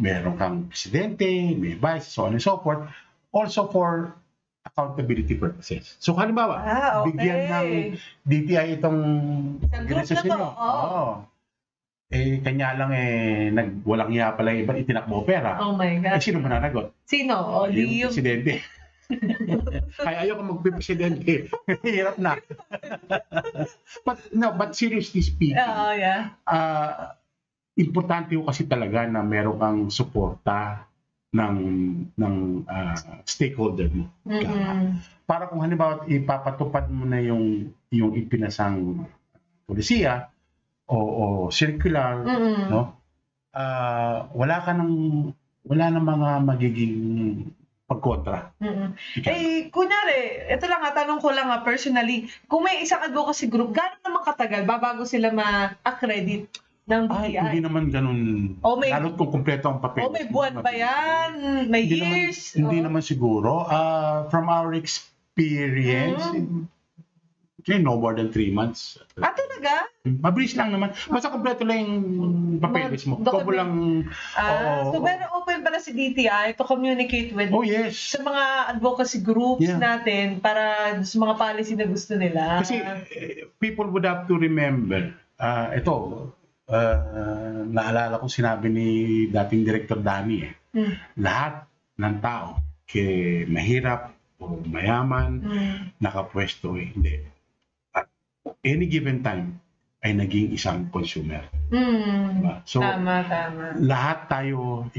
Meron kang presidente, may vice, so on and so forth. Also for accountability purposes. So, halimbawa, bigyan ng DTI itong organisasyon mo. Kanya lang walang iya pala iba itinakbo pera. Oh my God. Sino mananagot? Sino? Yung presidente. Kaya ayoko magpipresidente. Hirap na. But seriously speaking, importante ko kasi talaga na meron kang suporta ng stakeholder mo. Para kung halimbawa ipapatupad mo na yung ipinasang polisiya o circular, no? Wala nang mga magiging pagkontra. Kunyari, ito lang tanong ko lang personally, kung may isang advocacy group, gano'n naman katagal bago sila ma-accredit ng DTI? Hindi naman ganun. Lalo't kung kumpleto ang papel. May buwan ba yan? May years? Hindi naman siguro. From our experience, Okay, no more than 3 months. Talaga? Mabilis lang naman. Basta kompleto lang yung papeles mo. Ikaw mo lang, So very open pala si DTI to communicate with oh yes. sa mga advocacy groups Yeah. natin para sa mga policy na gusto nila. Kasi people would have to remember, naalala ko sinabi ni dating Director Danny, lahat ng tao, mahirap o mayaman, nakapwesto, hindi. At any given time, ay naging isang consumer. Diba? So, Tama. lahat tayo,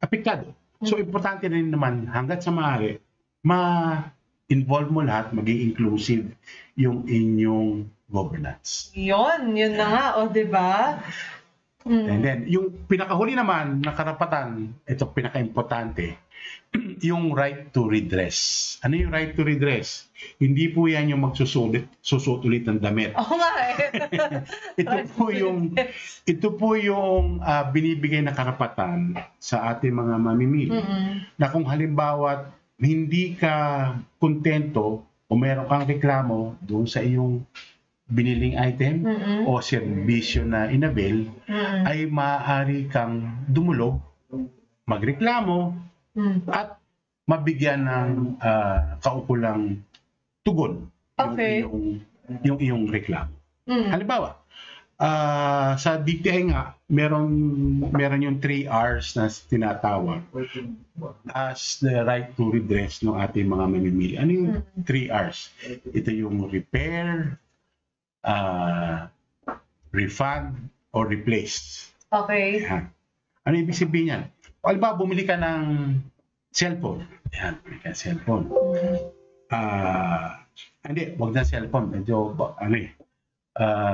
apektado. So, importante rin naman, hanggat sa maaari, ma-involve mo lahat, maging inclusive yung inyong governance. Yun na nga, di ba? And then, yung pinakahuli naman na karapatan, ito pinaka-importante, yung right to redress. Ano yung right to redress? Hindi po yan yung susot ulit ng damit. Oo nga eh. ito po yung binibigay na karapatan sa ating mga mamimili. Na kung halimbawa hindi ka kontento o meron kang reklamo doon sa iyong biniling item o serbisyo na inavail, ay maaari kang dumulog, magreklamo, at mabigyan ng kaukulang tugon yung iyong reklamo. Halimbawa, sa DTI nga, meron yung 3 R's na tinatawag as the right to redress ng ating mga mamimili. Ano yung 3 R's? Ito yung repair, refund, or replace. Okay. Yan. Ano ibig sabihin yan? Halimbawa, bumili ka ng cellphone. Yan, bumili ka ng cellphone. Hindi, wag na cellphone. Medyo,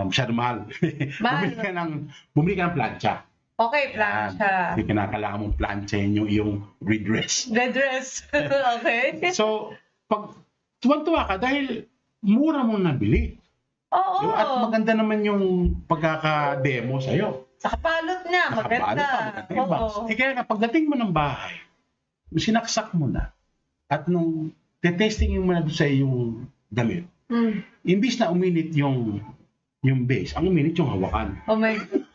masyado mahal. Bumili ka ng plancha. Okay, plancha. Hindi kinakailangan mong planchahin yung iyong redress. Redress. Okay. So, pag tuwan-tuwa ka dahil mura mong nabili. Oo. At maganda naman yung pagkaka-demo sa'yo. Sa kapalot niya, maganda. Kaya kapag dating mo ng bahay, sinaksak mo na, at nung testingin mo na doon sa iyong damit, imbis na uminit yung base, ang uminit yung hawakan. Oh my God.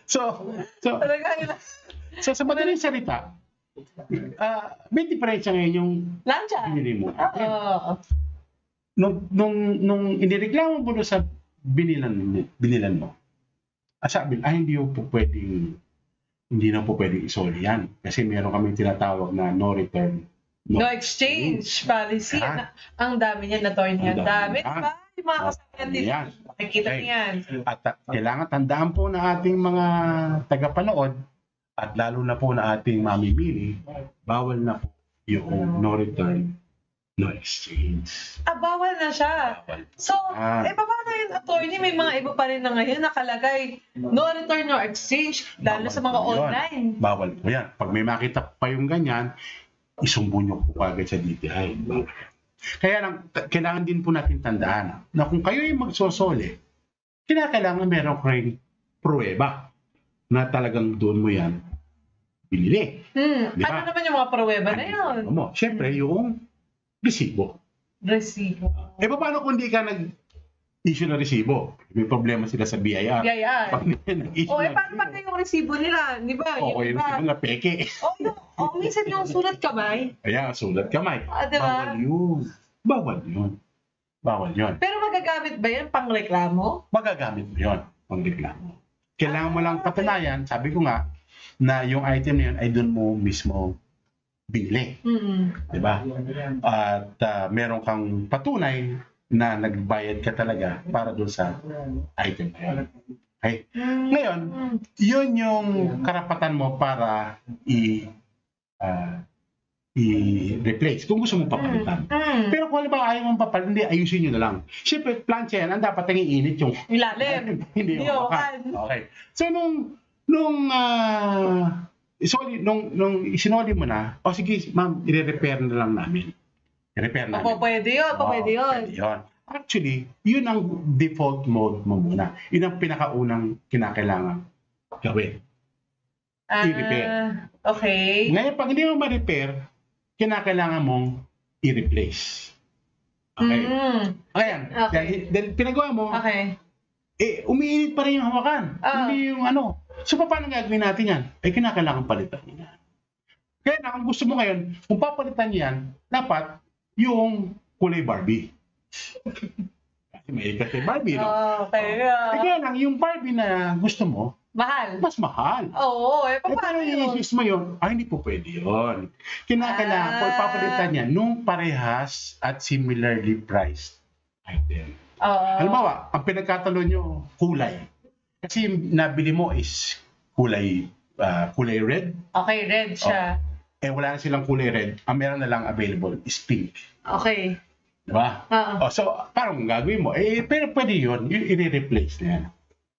So sa madaling salita, may diferensya ngayon yung plancha. Binili mo. Oo. Nung inireklamo mo doon sa binilan mo, sabi, hindi na po pwedeng isoli yan. Kasi meron kami tinatawag na no return, no exchange policy. Ang dami niyan, attorney. Ang dami. Diba? Yung mga kasama dito. Makikita niyan. At kailangan tandaan po na ating mga tagapanood at lalo na po na ating mamimili, bawal na po yung no return, no exchange. Bawal na siya. So, paano yung attorney? May mga iba pa rin na ngayon nakalagay no return, no exchange, lalo sa mga online. Bawal po yan. Pag may makita pa yung ganyan, isumbong nyo po agad sa DTI. Kaya lang, kailangan din po natin tandaan na kung kayo yung magsosole, kailangan meron kayong pruweba na talagang doon mo yan binili. Diba? Ano naman yung mga pruweba na yun? Siyempre, yung resibo. Paano kung hindi ka nag-issue ng resibo? May problema sila sa BIR. Pag paano pag yung resibo nila? Di ba? Yung resibo na peke. Minsan yung sulat kamay. Sulat kamay. Diba? Bawal yun. Pero magagamit ba yan pang reklamo? Magagamit mo yun pang reklamo. Kailangan mo lang patunayan, sabi ko nga, na yung item na yun ay doon mo mismo binili. Diba? At meron kang patunay na nagbayad ka talaga para doon sa item na yun. Okay? Ngayon, yun yung karapatan mo para i-replace kung gusto mong papalitan. Pero kung halimbawa ayaw mong papalitan, hindi, ayusin nyo na lang. Siyempre, plancha yan, ang dapat ang iinit yung ilalim. Hindi yung okay. So, nung isinoli mo na, sige, ma'am, i-repair na lang namin. I-repair namin. Pwede yun. Actually, yun ang default mode mo muna. Yun ang pinakaunang kinakailangan gawin. I-repair. Okay. Ngayon, pag hindi mo ma-repair, kinakailangan mong i-replace. Okay. Mm. Ayan. Okay. Dahil pinagawa mo, Okay. umiinit pa rin yung hawakan. Hindi yung ano. So, paano gagawin natin yan? Kinakailangan palitan yan. Kaya na, kung gusto mo ngayon, kung papalitan yan, dapat yung kulay Barbie. Kasi may ikat kay Barbie, no? Okay. Kaya lang, yung Barbie na gusto mo, Mahal. mas mahal. Oo, Paano paano yun? i-insist mo yun? Hindi po pwede yun. Kinakailangan po ipapalitan niya nung parehas at similarly priced item. Halimbawa, ang pinagkatalo nyo, kulay. Kasi yung nabili mo is kulay red. Okay, red siya. Wala na silang kulay red. Ang meron na lang available is pink. Okay. Diba? So, parang gagawin mo. Pero pwede yun. I-replace na yan.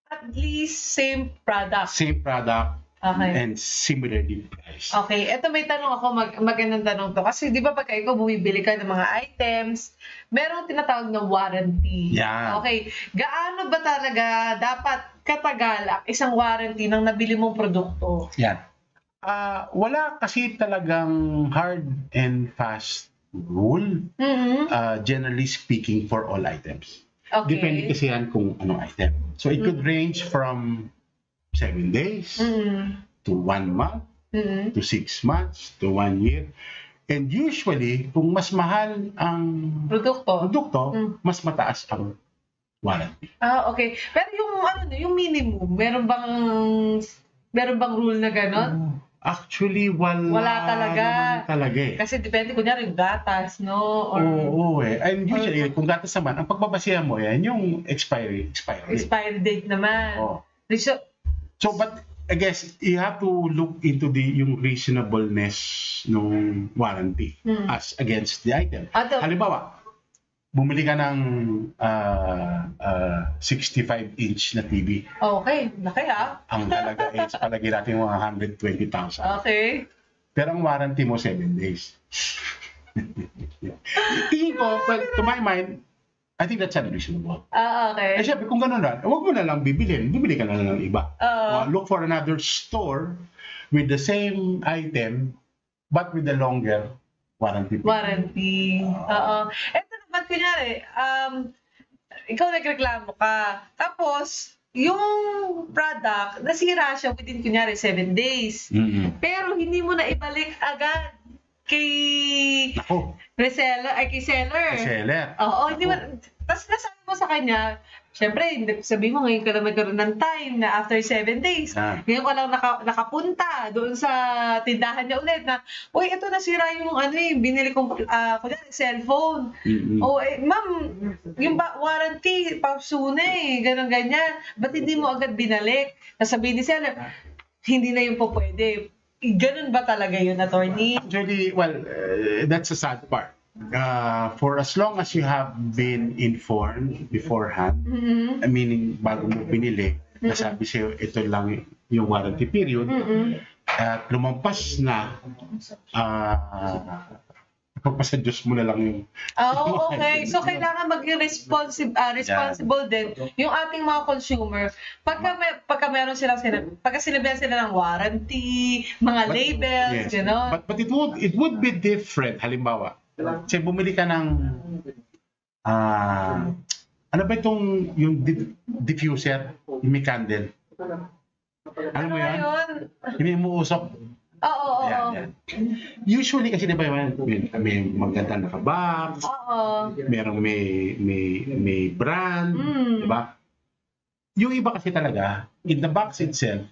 At least same product. Same product Okay. and similarly priced. Okay, eto may tanong ako, magandang tanong to. Kasi di ba pagka ikaw bumibili ka ng mga items, merong tinatawag na warranty. Yeah. Okay, gaano ba talaga dapat katagal ang isang warranty ng nabili mong produkto? Yan. Wala kasi talagang hard and fast rule, generally speaking, for all items. Okay. Depende kasi yan kung anong item. So it could range from 7 days to 1 month to 6 months to 1 year. And usually, kung mas mahal ang produkto, mas mataas ang warranty. Okay. Pero yung minimum, meron bang rule na gano'n? Actually, wala talaga. naman talaga eh. Kasi depende, kunyari, yung gatas, no? Or Oo eh. And usually, kung gatas naman, ang pagbabasihan mo yan, yung expiry date naman. Oh. So, but I guess you have to look into yung reasonableness ng warranty as against the item. Halimbawa, bumili ka ng 65-inch na TV. Okay, laki Ang halaga is palagi natin 120,000. Okay. Pero ang warranty mo 7 days. Tingin ko, well, to my mind, I think that's unreasonable. Okay. Siyempre, kung gano'n na, huwag mo na lang bibilin. Bibili ka na lang ng iba. Look for another store with the same item but with the longer warranty period. Warranty. Eto naman, kunyari, ikaw nagreklamo ka. Tapos, yung product, nasira siya within, kunyari, 7 days. Pero hindi mo na ibalik agad kay reseller, kay seller. Hindi mo. Tapos nasabi mo sa kanya, syempre, sabi mo ngayon ka lang nagkaroon ng time na after 7 days. Ngayon ka lang nakapunta doon sa tindahan niya ulit na, uy, ito nasira yung binili kong kunyari, cellphone. Ma'am, yung warranty, pausuna ganyan. Ba't hindi mo agad binalik? Nasabi ni seller, hindi na yung po pwede. Ganun ba talaga yun, attorney? Actually, well, that's a sad part. For as long as you have been informed beforehand, meaning bago mo binili, nasabi sa'yo, ito lang yung warranty period, at lumampas na, pagpasa Diyos mo na lang yung... Okay. So, kailangan maging responsible din yung ating mga consumer. Pagka meron silang pagka sinabihan sila ng warranty, mga labels, gano'n. But it would be different. Halimbawa, kasi bumili ka ng... ano ba itong yung diffuser, yung may candle? Alam mo yan? Hindi mo usap. Yan. Usually kasi diba may maganda naka-box, merong may brand, diba? Yung iba kasi talaga, in the box itself,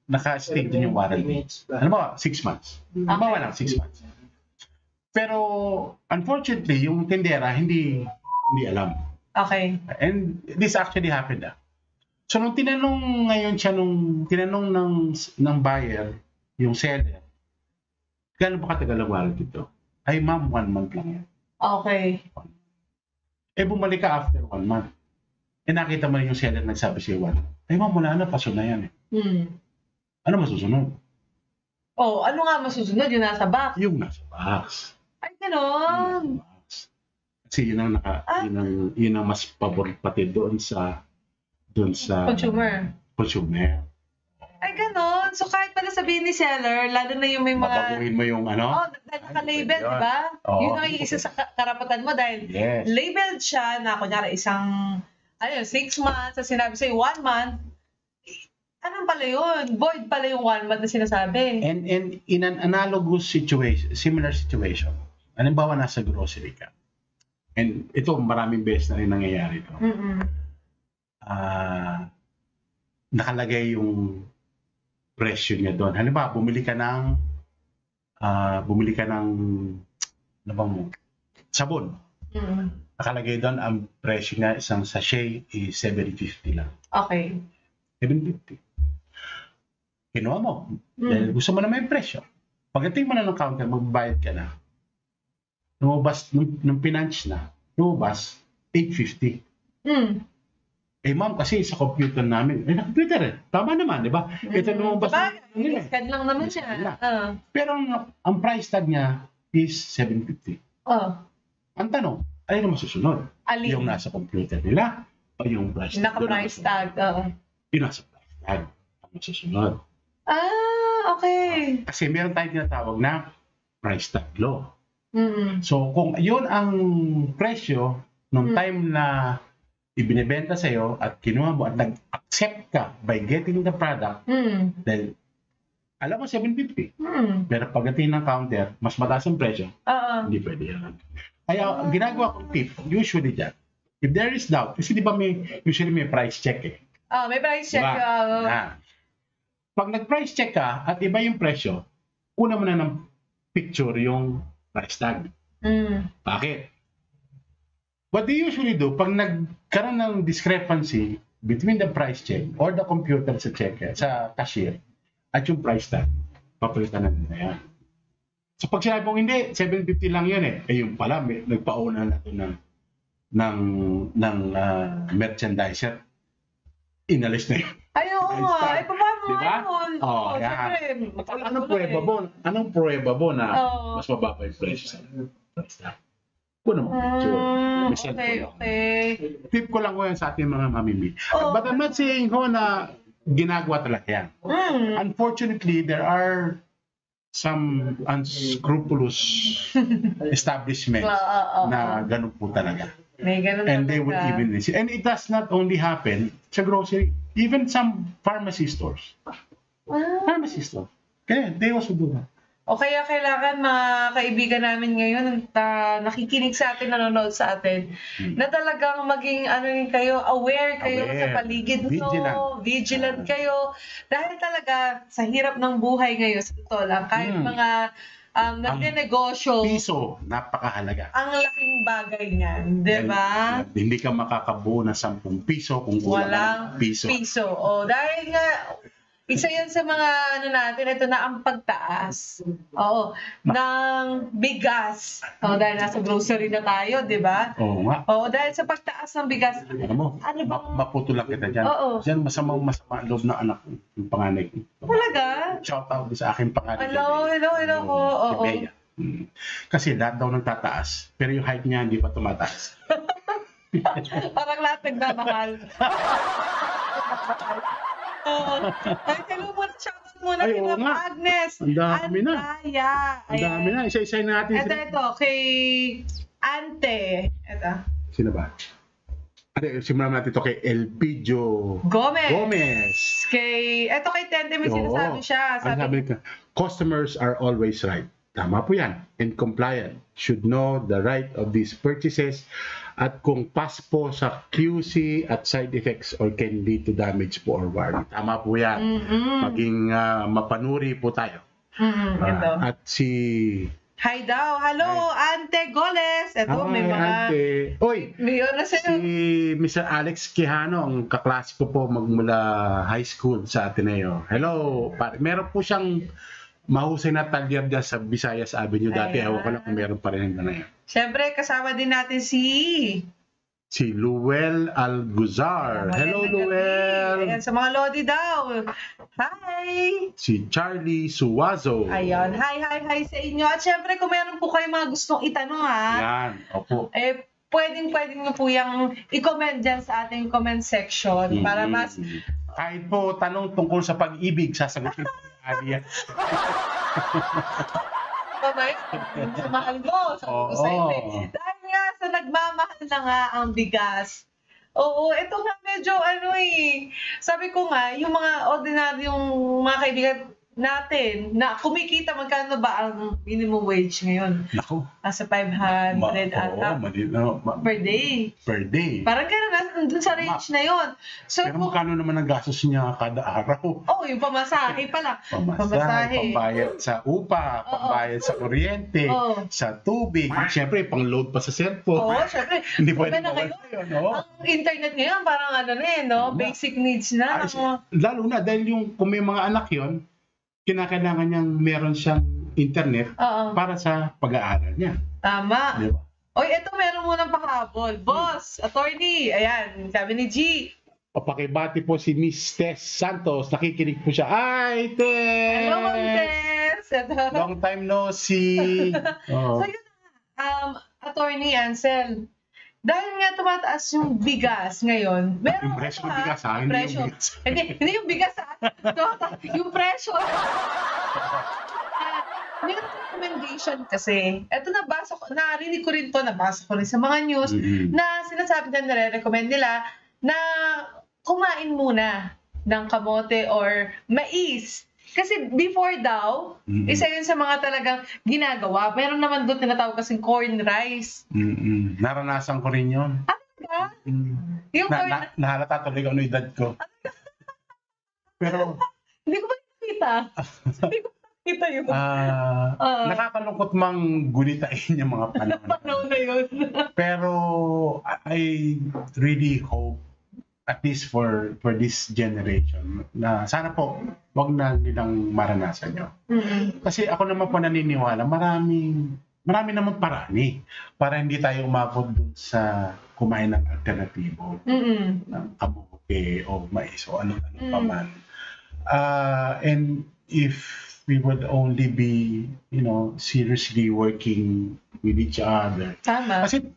naka-state din yung warranty. Alam mo, 6 months. Halimbawa lang, 6 months. Pero, unfortunately, yung tindera, hindi alam. Okay. And this actually happened. So, nung tinanong ng buyer, yung seller, gano'n ba katagal ang warranty ito? Ay, ma'am, 1 month lang yan. Okay. Bumalik ka after 1 month. Nakita mo rin yung seller nagsabi siya 1 month. Ay, ma'am, wala na, paso na yan. Ano masusunod? Ano nga masusunod? Yung nasa box? Yung nasa box. Ay, gano'n. Kasi yun ang mas pabor pati doon sa consumer. Ay, ganon. So, kahit pala sabihin ni seller, lalo na yung may mga... Babaguhin mo yung ano. Oh, dahil naka-label, di ba? Oo. Yun ang isa sa karapatan mo dahil Yes. labeled siya na kunyari isang 6 months, sa sinabi sa'yo 1 month, anong pala yun? Void pala yung 1 month na sinasabi. And in an analogous situation, similar situation, halimbawa nasa grocery ka, and ito maraming beses na rin nangyayari ito, nakalagay yung presyo niya doon. Halimbawa, bumili ka ng ano ba mo? Sabon. Nakalagay doon ang presyo niya, isang sachet is 750 lang. Okay. 750. Kinuha mo. Dahil gusto mo naman yung presyo. Pagdating mo na ng counter, magbabayad ka na. Lumabas, nung pinunch na, lumabas, 850. Eh ma'am, kasi sa computer namin, na-computer eh. Tama naman, di ba? Ito lumabas. Scan lang naman siya. Pero ang price tag niya is 750. Ang tanong, alin ang masusunod? Alin? Yung nasa computer nila o yung price tag? Naka-price tag. Yung nasa price tag ang masusunod. Okay. Kasi meron tayong tinatawag na price tag law. So kung yun ang presyo nung time na ibinebenta sa'yo at kinuha mo at nag-accept ka by getting the product, dahil alam mo 750. Pero pagdating ng counter, mas mataas ang presyo. Hindi pwede yan. Kaya ginagawa kong tip, usually dyan, if there is doubt, kasi di ba usually may price check eh. May price check. Diba? Pag nag-price check ka at iba yung presyo, una mo na ng picture yung price tag. Bakit? What they usually do, pag nagkaroon ng discrepancy between the price check or the computer sa checker, sa cashier, at yung price tag, papalitan na nila yan. So pag sinabi mong hindi, 750 lang yun eh. Eh yung pala, nagpauna na ito ng merchandiser. Inalis na yun. Ayaw nga. Paano diba? yan. Anong prueba mo na mas mababa yung presyo sa price tag? Kuno mo picture. Okay. Tip ko lang ko yan sa ating mga mamimili. But I'm not saying na ginagawa talaga yan. Unfortunately, there are some unscrupulous establishments na ganun po talaga. May ganun and they would even receive. And it does not only happen sa grocery, even some pharmacy stores. Pharmacy store. Kaya they also do that. O kaya kailangan mga kaibigan namin ngayon nakikinig sa atin, nanonood sa atin, na talagang maging kayo, aware kayo sa paligid mo, vigilant kayo. Dahil talaga sa hirap ng buhay ngayon, sa totoo lang, kahit mga nagnenegosyo, piso, napakahalaga. Ang laking bagay niyan, di ba? Hindi ka makakabuo ng 10 piso kung walang piso. Dahil nga, isa yan sa mga natin, ito na ang pagtaas. Ng bigas. Dahil nasa grocery na tayo, di ba? Oo nga. Dahil sa pagtaas ng bigas. Maputulak kita dyan. Diyan masama loob ng anak ko, yung panganay ko. Talaga? Shout out sa aking panganay. Hello ko. Kasi lahat daw tataas, pero yung height niya hindi pa tumataas. Parang lahat nagmamahal. Hello muna, shoutout muna kay Agnes. Ang dami na. Ang dami na. Isa-isa natin. Ito, kay Ante. Ito. Sino ba? Simulan natin ito kay Elpidio Gomez. Ito kay Tente, may sinasabi siya. Sabi ka, customers are always right. Tama po yan. And compliant should know the right of these purchases at kung pass po sa QC at side effects or can lead to damage po or warranty. Tama po yan. Maging mapanuri po tayo. At si... Hi daw. Hello, Ante Goles. Ito, may mga... Ante. Oy, si Mr. Alex Quijano, ang kaklase ko po magmula high school sa Ateneo. Hello. Meron po siyang mahusay na talyer dyan sa Visayas Avenue. Dati, ewan ko lang kung meron pa rin na yan. Siyempre, kasama din natin si Luel Alguzar. Hello, Luel. Ayan, sa mga Lodi daw. Hi. Si Charlie Suwazo. Ayun. Hi sa inyo. At siyempre, kung meron po kayo mga gustong itanong, Yan. Opo. Pwedeng nyo po yung i-comment dyan sa ating comment section para mas Kahit po tanong tungkol sa pag-ibig, sasagutin ko ni Ali yan. Mamaya, sa mahal mo, sabi ko Oo. sa'yo eh. Dahil nga sa nagmamahal na nga ang bigas. Oo, ito nga medyo sabi ko nga, yung mga ordinaryong mga kaibigan natin na kumikita, magkano ba ang minimum wage ngayon? Naku. Nasa 500 ata per day. Per day. Parang gano'n, dun sa range na yon. So, Pero magkano naman ang gastos niya kada araw? yung pamasahe pala. Pamasahe, pambayad sa upa, pambayad sa kuryente, Oo. sa tubig, siyempre pang-load pa sa cellphone. Oo, syempre. Hindi pwede na mawala ngayon. yun, no? Ang internet ngayon, parang no? Tama. Basic needs na. Lalo na dahil kung may mga anak yon, kinakailangan niyang meron siyang internet Oo. para sa pag-aaral niya. Tama. Di ba? Oy, eto meron munang pahabol. Boss, attorney, ayan, sabi ni G. Papakibati po si Miss Tess Santos. Nakikinig po siya. Ay, Tess! Hello, Tess! Long time no see. Oh. So, yun na. Attorney Ansel, dahil nga tumataas yung bigas ngayon, meron Yung presyo ng bigas, ha? Hindi presyo. yung bigas. Hindi yung bigas, ha? Yung presyo. Meron recommendation kasi. Ito narinig ko rin to, nabasa ko rin sa mga news, na sinasabi na nare-recommend nila na kumain muna ng kamote or mais. Kasi before daw, isa yun sa mga talagang ginagawa. Meron naman doon tinatawag kasing corn rice. Naranasan ko rin yun. Diba? Yung corn... Nahalata tuloy ano edad ko. Pero... Hindi ko ba nakita? Hindi ko nakita yun. Nakakalungkot mang gulitain yung mga panahon. Panahon na yun. Pero I really hope, at least for this generation, na sana po wag na nilang maranasan yun. Kasi ako naman po naniniwala, marami naman paraan para hindi tayo umabot dun sa kumain ng alternatibo ng kamote o mais o ano pa man. And if we would only be, seriously working with each other. Tama. Kasi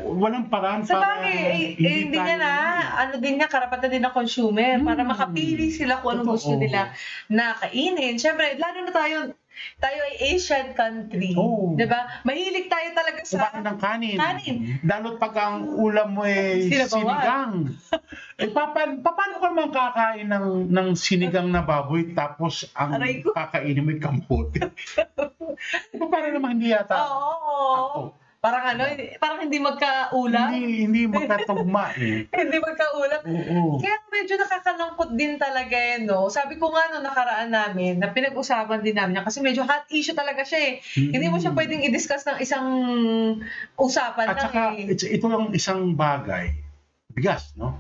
walang paraan sa para bagay, hindi niya na, karapatan din ng consumer para makapili sila kung anong gusto nila na kainin. Siyempre, lalo na tayo ay Asian country. Oh. Diba? Mahilig tayo talaga sa... kumain ng kanin. Kanin. Lalo't pag ang ulam mo sinigang. Paano ka naman kakain ng sinigang na baboy tapos ang kakainin mo kamote? Parang naman hindi yata. Oo. Parang hindi magkaulam. Hindi magkatugma Hindi magkaulam. Oo. Kaya medyo nakakalungkot din talaga no. Sabi ko nga nakaraan namin, na pinag-usapan din namin kasi medyo hot issue talaga siya Hindi mo siya pwedeng i-discuss ng isang usapan At saka, ito lang isang bagay, bigas, no?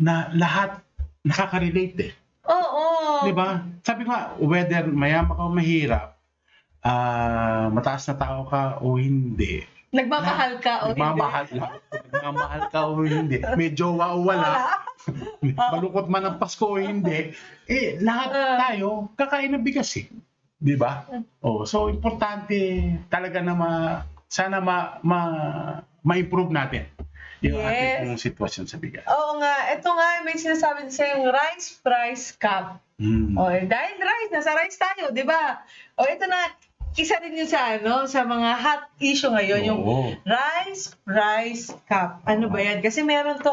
Na lahat nakaka-relate Oo. Diba? Sabi ko nga, whether mayaman ka o mahirap, mataas na tao ka o hindi, nagmamahal ka o nagmamahal ka o hindi, may jowa o wala, malungkot man ang Pasko o hindi, lahat tayo kakain ng bigas di ba? So importante talaga na sana ma-improve natin yung ating sitwasyon sa bigas. Oo nga, ito nga may sinasabi sa yung rice price cap. Dahil nasa rice tayo, di ba? Ito na, isa rin yun sa mga hot issue ngayon, yung rice price cap. Ano ba yan? Kasi meron to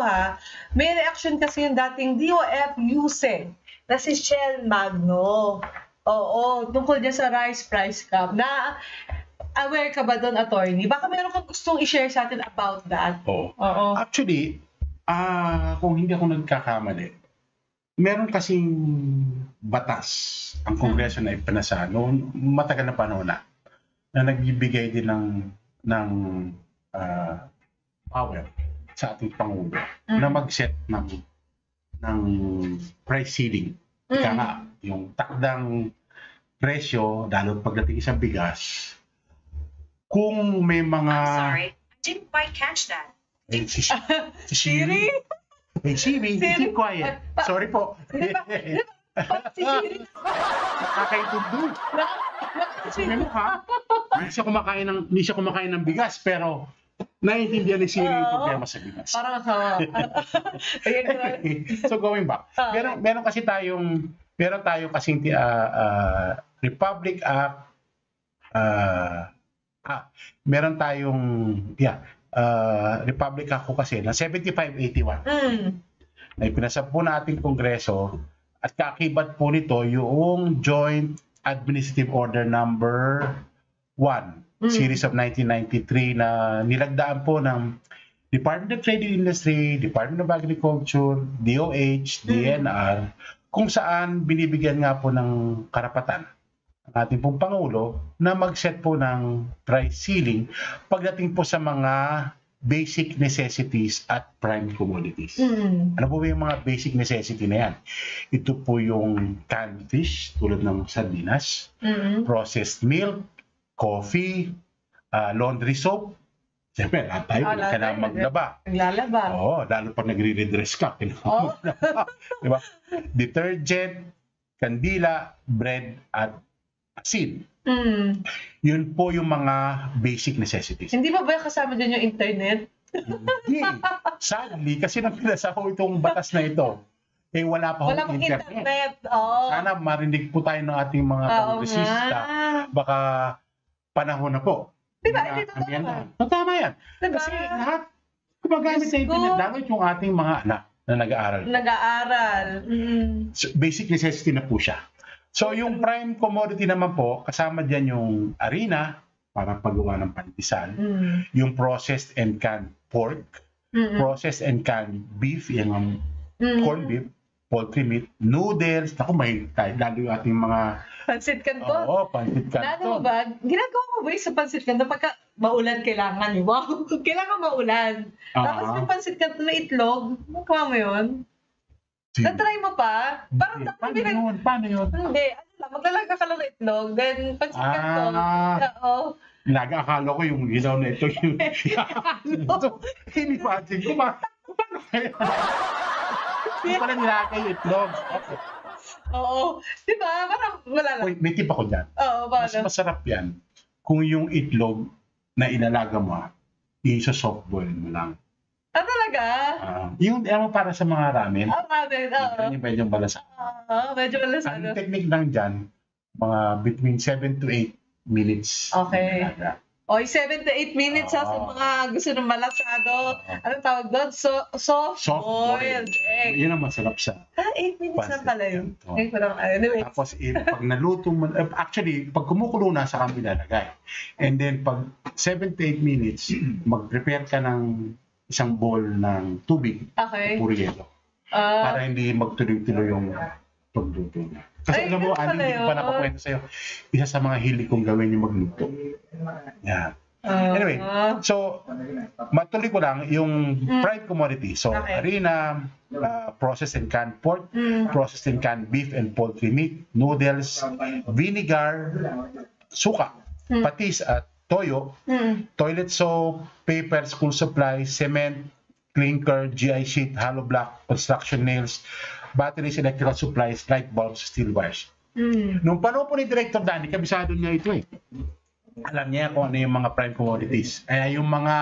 may reaction kasi yung dating DOF USEC na si Shell Magno. Tungkol dyan sa rice price cap. Na, aware ka ba doon, attorney? Baka meron kang gustong i-share sa atin about that. Actually, kung hindi ako nagkakamali, meron kasing batas ang Kongreso na ipinasa noon matagal na panahon na nagbibigay din ng power sa ating Pangulo na mag-set ng price ceiling. Ika nga, yung takdang presyo, lalo pagdating sa bigas, kung may mga... I'm sorry, I didn't quite catch that. Si Shiri? Hey, Siri, keep quiet. Sorry po. Si Shiri. Nakakaintindi. Ano ha? Hindi siya kumakain ng bigas, pero naiintindihan ni Siri yung Oo. problema sa Pinas. Parang, ayan ko. So going back, meron kasi kasing Republic Act, meron tayong Republic Act ko kasi na 7581 na ipinasa po nating Kongreso at kaakibat po nito yung Joint Administrative Order number 1 series of 1993 na nilagdaan po ng Department of Trade and Industry, Department of Agriculture, DOH, DNR, kung saan binibigyan nga po ng karapatan ang ating pong Pangulo na mag-set po ng price ceiling pagdating po sa mga basic necessities at prime commodities. Ano po ba yung mga basic necessity na yan? Ito po yung canned fish tulad ng sardinas, processed milk, coffee, laundry soap. Siyempre, lahat tayo kailangan maglaba. Naglalaba. Oo, lalo pag nagre-redress ka. Diba? Detergent, kandila, bread, at asin. Yun po yung mga basic necessities. Hindi ba kasama dyan yung internet? Hindi. Sadly, kasi nang pinasa ko itong batas na ito, wala pa Wala akong pang internet. Oo. Sana marinig po tayo ng ating mga kongresista. Baka panahon na po. Diba? Hindi totoo. Tama yan. Diba? Kasi lahat gumagamit sa internet, dapat yung ating mga anak na nag-aaral. Nag-aaral. So, basic necessity na po siya. So yung prime commodity naman po, kasama dyan yung harina para paggawa ng pandesal, yung processed and canned pork, processed and canned beef, yung corned beef, poultry meat, noodles, naku, may tayo, lalo yung ating mga Pansit Canton. Oo, pansit Ano canton. ba? Ginagawa mo ba yung sa Pansit Canton pagka maulan kailangan? Wow! Kailangan maulan. Tapos yung Pansit Canton na itlog, magawa mo yun? Na-try mo pa? Parang Paano yun? Hindi, ano lang, maglalagay ka lang ng itlog, then Pansit Canton. Oo. Akala ko yung ilaw na ito yung imagine ko paano kaya? Hindi pala nilagay yung itlog. Okay. Oo. Di ba? Parang wala lang. May tip ako dyan. Oo, Mas paano? masarap yan kung yung itlog na ilalaga mo, i-soft boil mo lang. Ah, talaga? Yung para sa mga ramen, Ramen, oo. yung medyo balasa. Medyo malas Ang ano. technique lang dyan, mga between 7 to 8 minutes. Okay. Ilalaga. Oy, 7 to 8 minutes sa mga gusto ng malasado. Anong tawag doon? Soft boiled egg. Yun ang masarap sa 8 minutes na pala yun. Canton. Ay, parang, anyway. Tapos pag naluto mo, actually, pag kumukulo na, saka mo ilalagay. And then pag 7 to 8 minutes, mag-prepare ka ng isang bowl ng tubig, Okay. puro yelo. Para hindi magtuloy-tuloy yung pagluto niya. Kasi Ay, alam mo, ganun ano, pala hindi ko pa yun. napakwento sa'yo. Isa sa mga hilig kong gawin yung magluto. Yan. Anyway, so, matuloy ko lang yung prime commodity. So, Okay. harina, processed and canned pork, processed and canned beef and poultry meat, noodles, vinegar, suka, patis at toyo, toilet soap, paper, school supplies, cement, clinker, GI sheet, hollow block, construction nails, batteries, electrical supplies, light bulbs, steel wires. Nung panahon po ni Director Danny, kabisado niya ito eh. Alam niya kung ano yung mga prime commodities. Kaya yung mga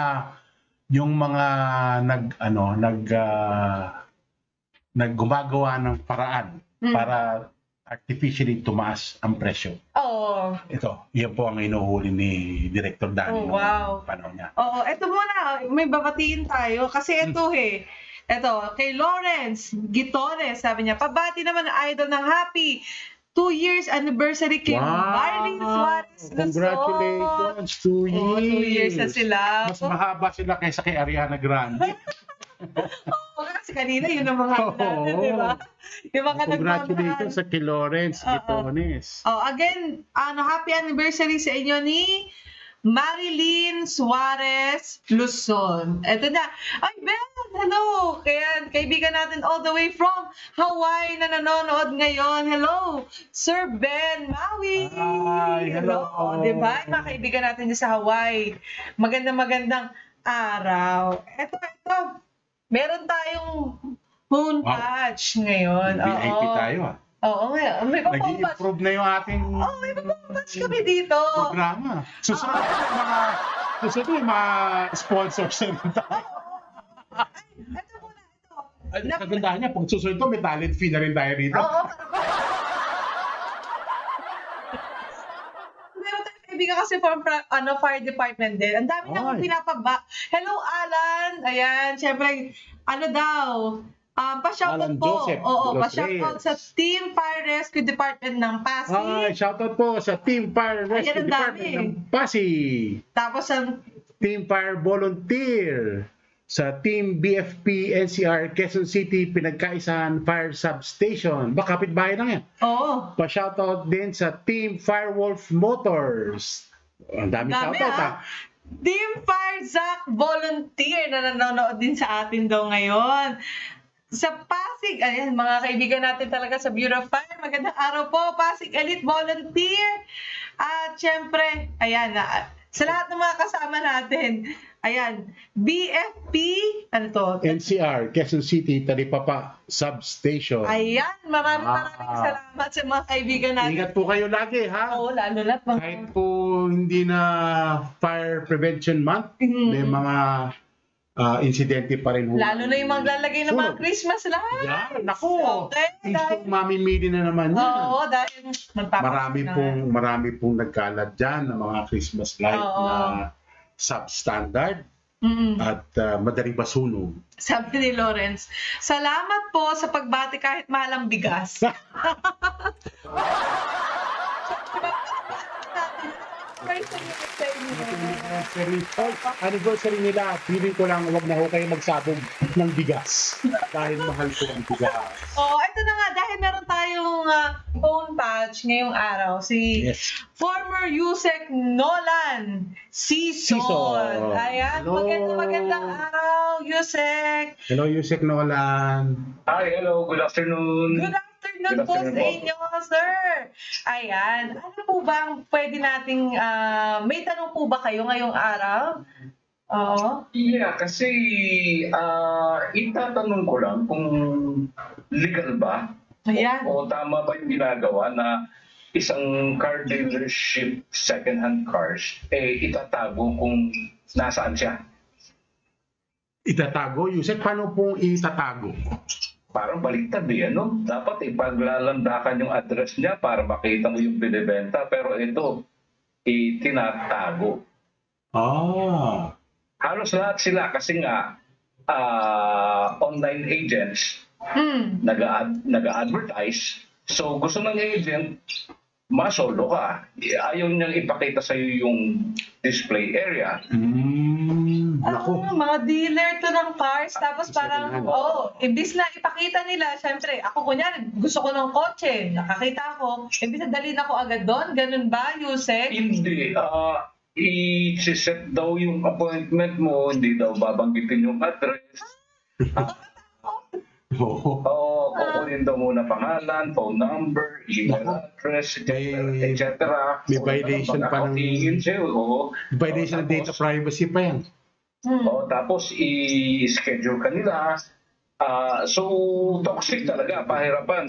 gumagawa ng paraan para artificially tumaas ang presyo. Oo. Ito, yan po ang inuhuli ni Director Danny Oh, wow. noong panahon niya. Oo, eto muna. May babatiin tayo. Kasi eto Eto, kay Lawrence Gitones, sabi niya, pabati naman ang idol ng happy 2 years anniversary kay Marlene Suarez Luzon. Congratulations, 2 years. 2 years na sila. Mas mahaba sila kaysa kay Ariana Grande. Kasi kanina yun ang mga natin, di ba? Yung mga Congratulations sa kay Lawrence Gitones. Again, happy anniversary sa inyo ni Marilyn Suarez Luzon. Eto na. Ay, Ben! Hello! Kaya kaibigan natin all the way from Hawaii na nanonood ngayon. Hello! Sir Ben Maui! Hi! Hello! Diba? Mga kaibigan natin dyan sa Hawaii. Magandang araw. Eto. Meron tayong moon patch ngayon. VIP tayo Oo, may papapatch. Nag-i-improve na yung ating May papapatch kami dito. programa. Susunod mga Kasi ito yung mga sponsors na rin tayo. Ito muna, ito. Ay, kagandahan niya, pag susunod ito, may talent fee na rin tayo rito. Oo, meron tayong kaibigan kasi from fire department din. Ang dami niya akong Ay. pinapaba. Hello, Alan. Ayan, syempre, ano daw, pa-shoutout Alan po. Joseph Oo, Los pa-shoutout Reyes. sa Team Fire Rescue Department ng Pasig. Ay, shoutout po sa Team Fire Rescue Ayan, ang Department dami. ng Pasig. Tapos ang Team Fire Volunteer sa Team BFP NCR Quezon City Pinagkaisahan Fire Substation. Baka kapitbahay lang yan. Oo. Pa-shoutout din sa Team Firewolf Motors. Ang dami Dami, shoutout ah. Team Fire Zack Volunteer na nanonood din sa atin daw ngayon. Sa Pasig, ayan, mga kaibigan natin talaga sa Bureau of Fire. Magandang araw po, Pasig Elite Volunteer. At syempre, ayan, sa lahat ng mga kasama natin, ayan, BFP, ano to? NCR Quezon City Talipapa Substation. Ayan, maraming Ah. salamat sa mga kaibigan natin. Ingat po kayo lagi, ha? Oo, lalo na mga... Kahit po hindi na Fire Prevention Month, may mga insidente pa rin. Lalo na yung maglalagay ng mga Sunog. Christmas lights. Yan, naku. Okay, Gusto mamimili na naman yan. Oo, dahil magpapasko na. Marami pong nagkalat dyan ng mga Christmas light Oo. na substandard Mm. at madaling masunog. Sabi ni Lawrence, salamat po sa pagbati kahit mahal ang bigas. Anniversary nila, feeling ko lang wag na ho kayo magsabog ng bigas dahil mahal ko ang bigas. Ito na nga, dahil meron tayong phone patch ngayong araw, si Yes. former Yusek Nolan Sison. Sison. Ayan, Hello. magandang araw, Yusek. Hello, Yusek Nolan. Hi, hello, good afternoon. Good afternoon Good po sa afternoon po. inyo, sir. Ayan, ano po ba ang pwede nating, may tanong po ba kayo ngayong araw? Oo. Yeah, kasi itatanong ko lang kung legal ba Ayan. o tama ba yung ginagawa na isang car dealership second-hand cars itatago kung nasaan siya. Itatago, Yusek, paano pong itatago? Parang baliktad ano? Dapat ipaglalandakan yung address niya para makita mo yung binibenta. Pero ito, itinatago. Ah. Halos lahat sila kasi nga online agents Hmm. nag-advertise. So gusto ng agent, masolo ka. Ayaw niyang ipakita sa iyo yung display area. Naku. Mga dealer to ng cars, tapos parang, Second-hand. imbis na ipakita nila, syempre, ako kunyari, gusto ko ng kotse, nakakita ko, imbis na dalhin ako agad doon, ganun ba, Yusek? Hindi. I-set daw yung appointment mo, hindi daw babanggitin yung address. Oo. Kukunin daw muna pangalan, phone number, email address, etc. May violation pa ng- Tingin siya, oo. Violation ng data privacy pa yan. Tapos i-schedule ka nila. So, toxic talaga, pahirapan.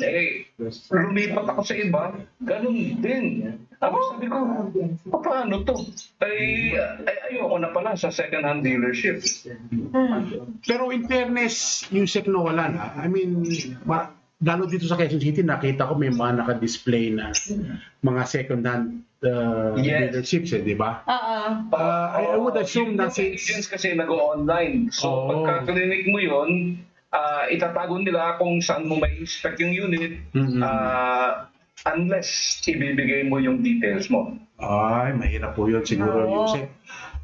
Lumipat ako sa iba, ganun din. Sabi ko, paano to? Ayoko na pala sa second-hand dealership. Pero in fairness, Yusek Nolan, I mean, lalo dito sa Quezon City, nakita ko may mga naka-display na mga second-hand Yes. dealerships, di ba? I would assume Yung na since... agents kasi nag-online. So, Oo. pagka-clinic mo yun, itatago nila kung saan mo may inspect yung unit unless ibibigay mo yung details mo. Ay, mahirap po yun siguro, Oo. Yusek.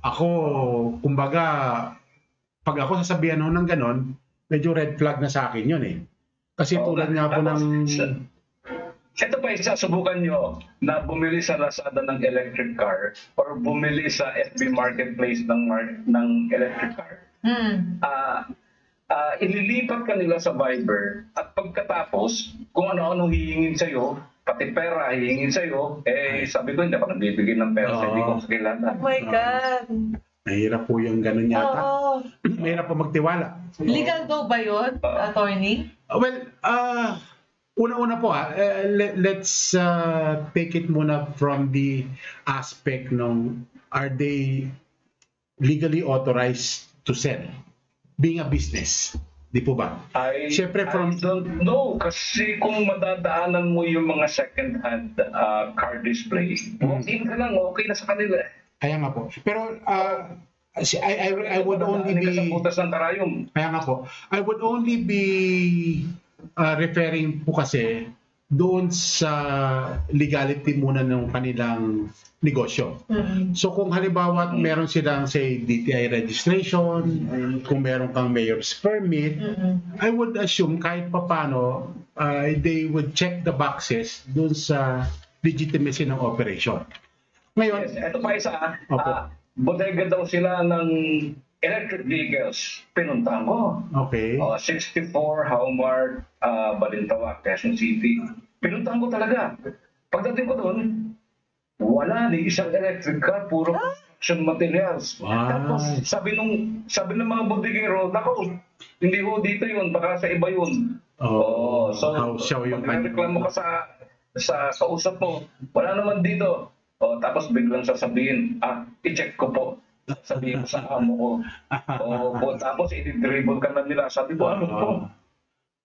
Ako, kumbaga, pag ako sasabihan ho ng ganon, medyo red flag na sa akin yun eh. Kasi Oo tulad nga. nga po ng... Ito pa isa, subukan nyo na bumili sa Lazada ng electric car or bumili sa FB Marketplace ng electric car. Ililipat ka nila sa Viber at pagkatapos, kung ano-ano hihingin sa'yo, pati pera hihingin sa'yo, sabi ko, hindi ako nagbibigay ng pera sa hindi ko kakilala. Oh my God. Mahirap po yung ganon yata. Oo. Mahirap po magtiwala. Legal daw ba yun, attorney? Well, una-una po let's take it muna from the aspect ng are they legally authorized to sell. Being a business. Di po ba? Siyempre I don't know kasi kung madadaanan mo yung mga second-hand car display, walk-in ka lang, okay na sa kanila. Kaya nga po. Pero I would only Madadaanin ka sa be... butas ng karayom. Kaya nga po. I would only be referring po kasi doon sa legality muna ng kanilang negosyo. So kung halimbawa meron silang say DTI registration, kung meron kang mayor's permit, I would assume kahit papano they would check the boxes doon sa legitimacy ng operation. Ngayon, Yes, ito pa isa. Opo. Bodega daw sila ng electric vehicles. Pinuntahan ko. okay. 64 Haumart, Balintawak, Quezon City. Pinuntahan ko talaga. Pagdating ko doon, wala ni isang electric car, puro construction materials. Wow. Tapos sabi ng mga bodegero, nako, hindi ho dito yun, baka sa iba yun. So how siya yung reklamo ka sa kausap mo, wala naman dito. Tapos biglang sasabihin, i-check ko po. Sabihin ko sa amo ko. Tapos i-dribble ka na nila. Sabi ko, ano po?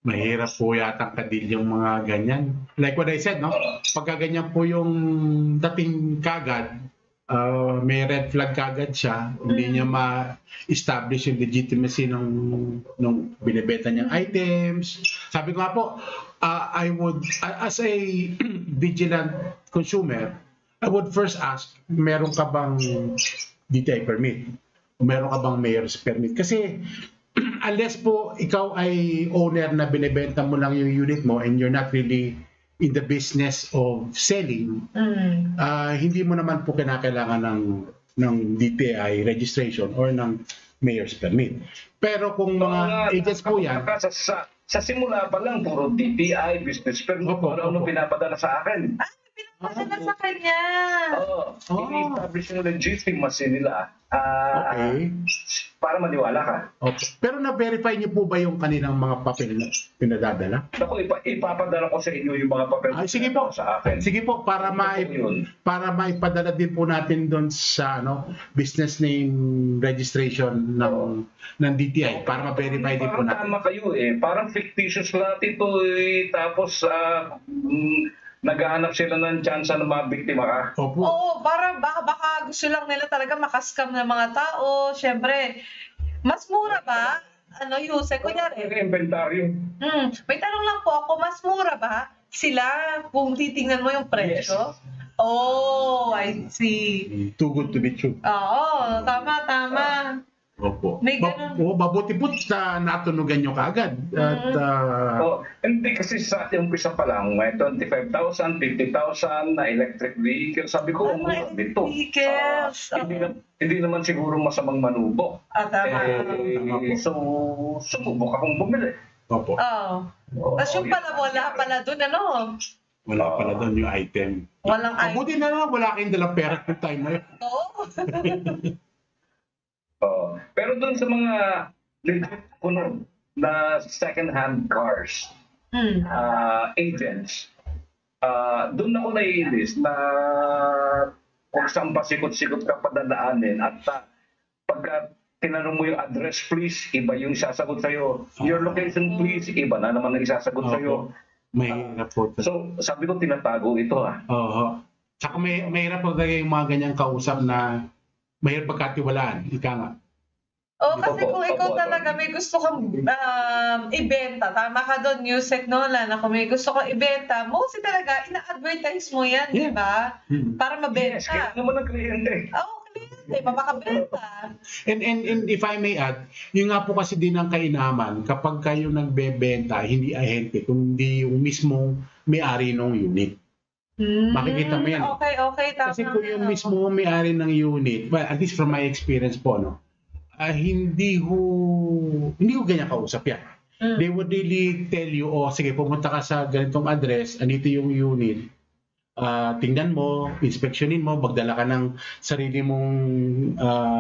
Mahirap po yata kadil yung mga ganyan. Like what I said, no? Pagka ganyan po yung dating kagad, may red flag kagad siya, hindi niya ma-establish yung legitimacy ng binibenta niyang items. Sabi ko nga po, I would, as a vigilant consumer, I would first ask, meron ka bang DTI permit? Meron ka bang mayor's permit? Kasi unless po ikaw ay owner na binibenta mo lang yung unit mo and you're not really in the business of selling, hindi mo naman po kinakailangan ng DTI registration or ng mayor's permit. Pero kung mga agents po yan, sa simula pa lang, puro DTI, business permit, ano pinapadala sa akin. Pinapasala sa kanya. Ini-establish yung legitimacy nila. okay. Para maniwala ka. Okay. Pero na-verify niyo po ba yung kanilang mga papel na pinadadala? Ako, ipapadala ko sa inyo yung mga papel Ay, sige po. sa akin. Sige po, para maipadala din po natin doon sa business name registration ng DTI para ma-verify din po natin. Tama kayo Parang fictitious lahat ito tapos naghahanap sila ng tsansa ng mga biktima ka. Opo. Oo, parang baka gusto lang nila talaga makaskam ng mga tao. Siyempre, mas mura ba? Yuse, kunyari. Inventaryo. May tanong lang po ako, mas mura ba sila kung titingnan mo yung presyo? Yes. Oh, I see. Too good to be true. Oo, tama. Opo. May ganun. Mabuti po natunugan nyo kaagad. At, Hindi kasi sa umpisa pa lang, may 25,000, 50,000 na electric vehicle. Sabi ko, Mga dito. vehicles. Hindi naman siguro masamang manubo. Tama. So, sumubok akong bumili. opo. Tapos yung pala, wala pala dun, Wala pala doon yung item. Walang item. Mabuti na lang, wala kayong dalang pera ng time na yun. Oo. Pero doon sa mga legit na second-hand cars, agents, doon ako naiinis na kung saan pasikot-sikot ka padadaanin at pagka tinanong mo yung address please, iba yung sasagot sa'yo. Your location please, iba na naman ang isasagot sa'yo. Mahirap po. So sabi ko tinatago ito Oo. Tsaka mahirap po talaga yung mga ganyang kausap na mahirap pagkatiwalaan. Ika nga. Kasi kung ikaw talaga may gusto kang ibenta, tama ka doon, Yusek Nolan, kung may gusto kang ibenta, mostly talaga, ina-advertise mo yan, di ba? Para mabenta. Yes, kaya naman ang kliyente. Kliyente, papakabenta. And if I may add, yun nga po kasi din ang kainaman kapag kayo nagbebenta, hindi ahente, kundi yung mismong may-ari ng unit. Makikita mo yan. Okay, tama. Kasi kung yung mismo may-ari ng unit, well, at least from my experience po, hindi ko ganyan kausap yan. They would really tell you, sige, pumunta ka sa ganitong address, andito yung unit, tingnan mo, inspeksyonin mo, magdala ka ng sarili mong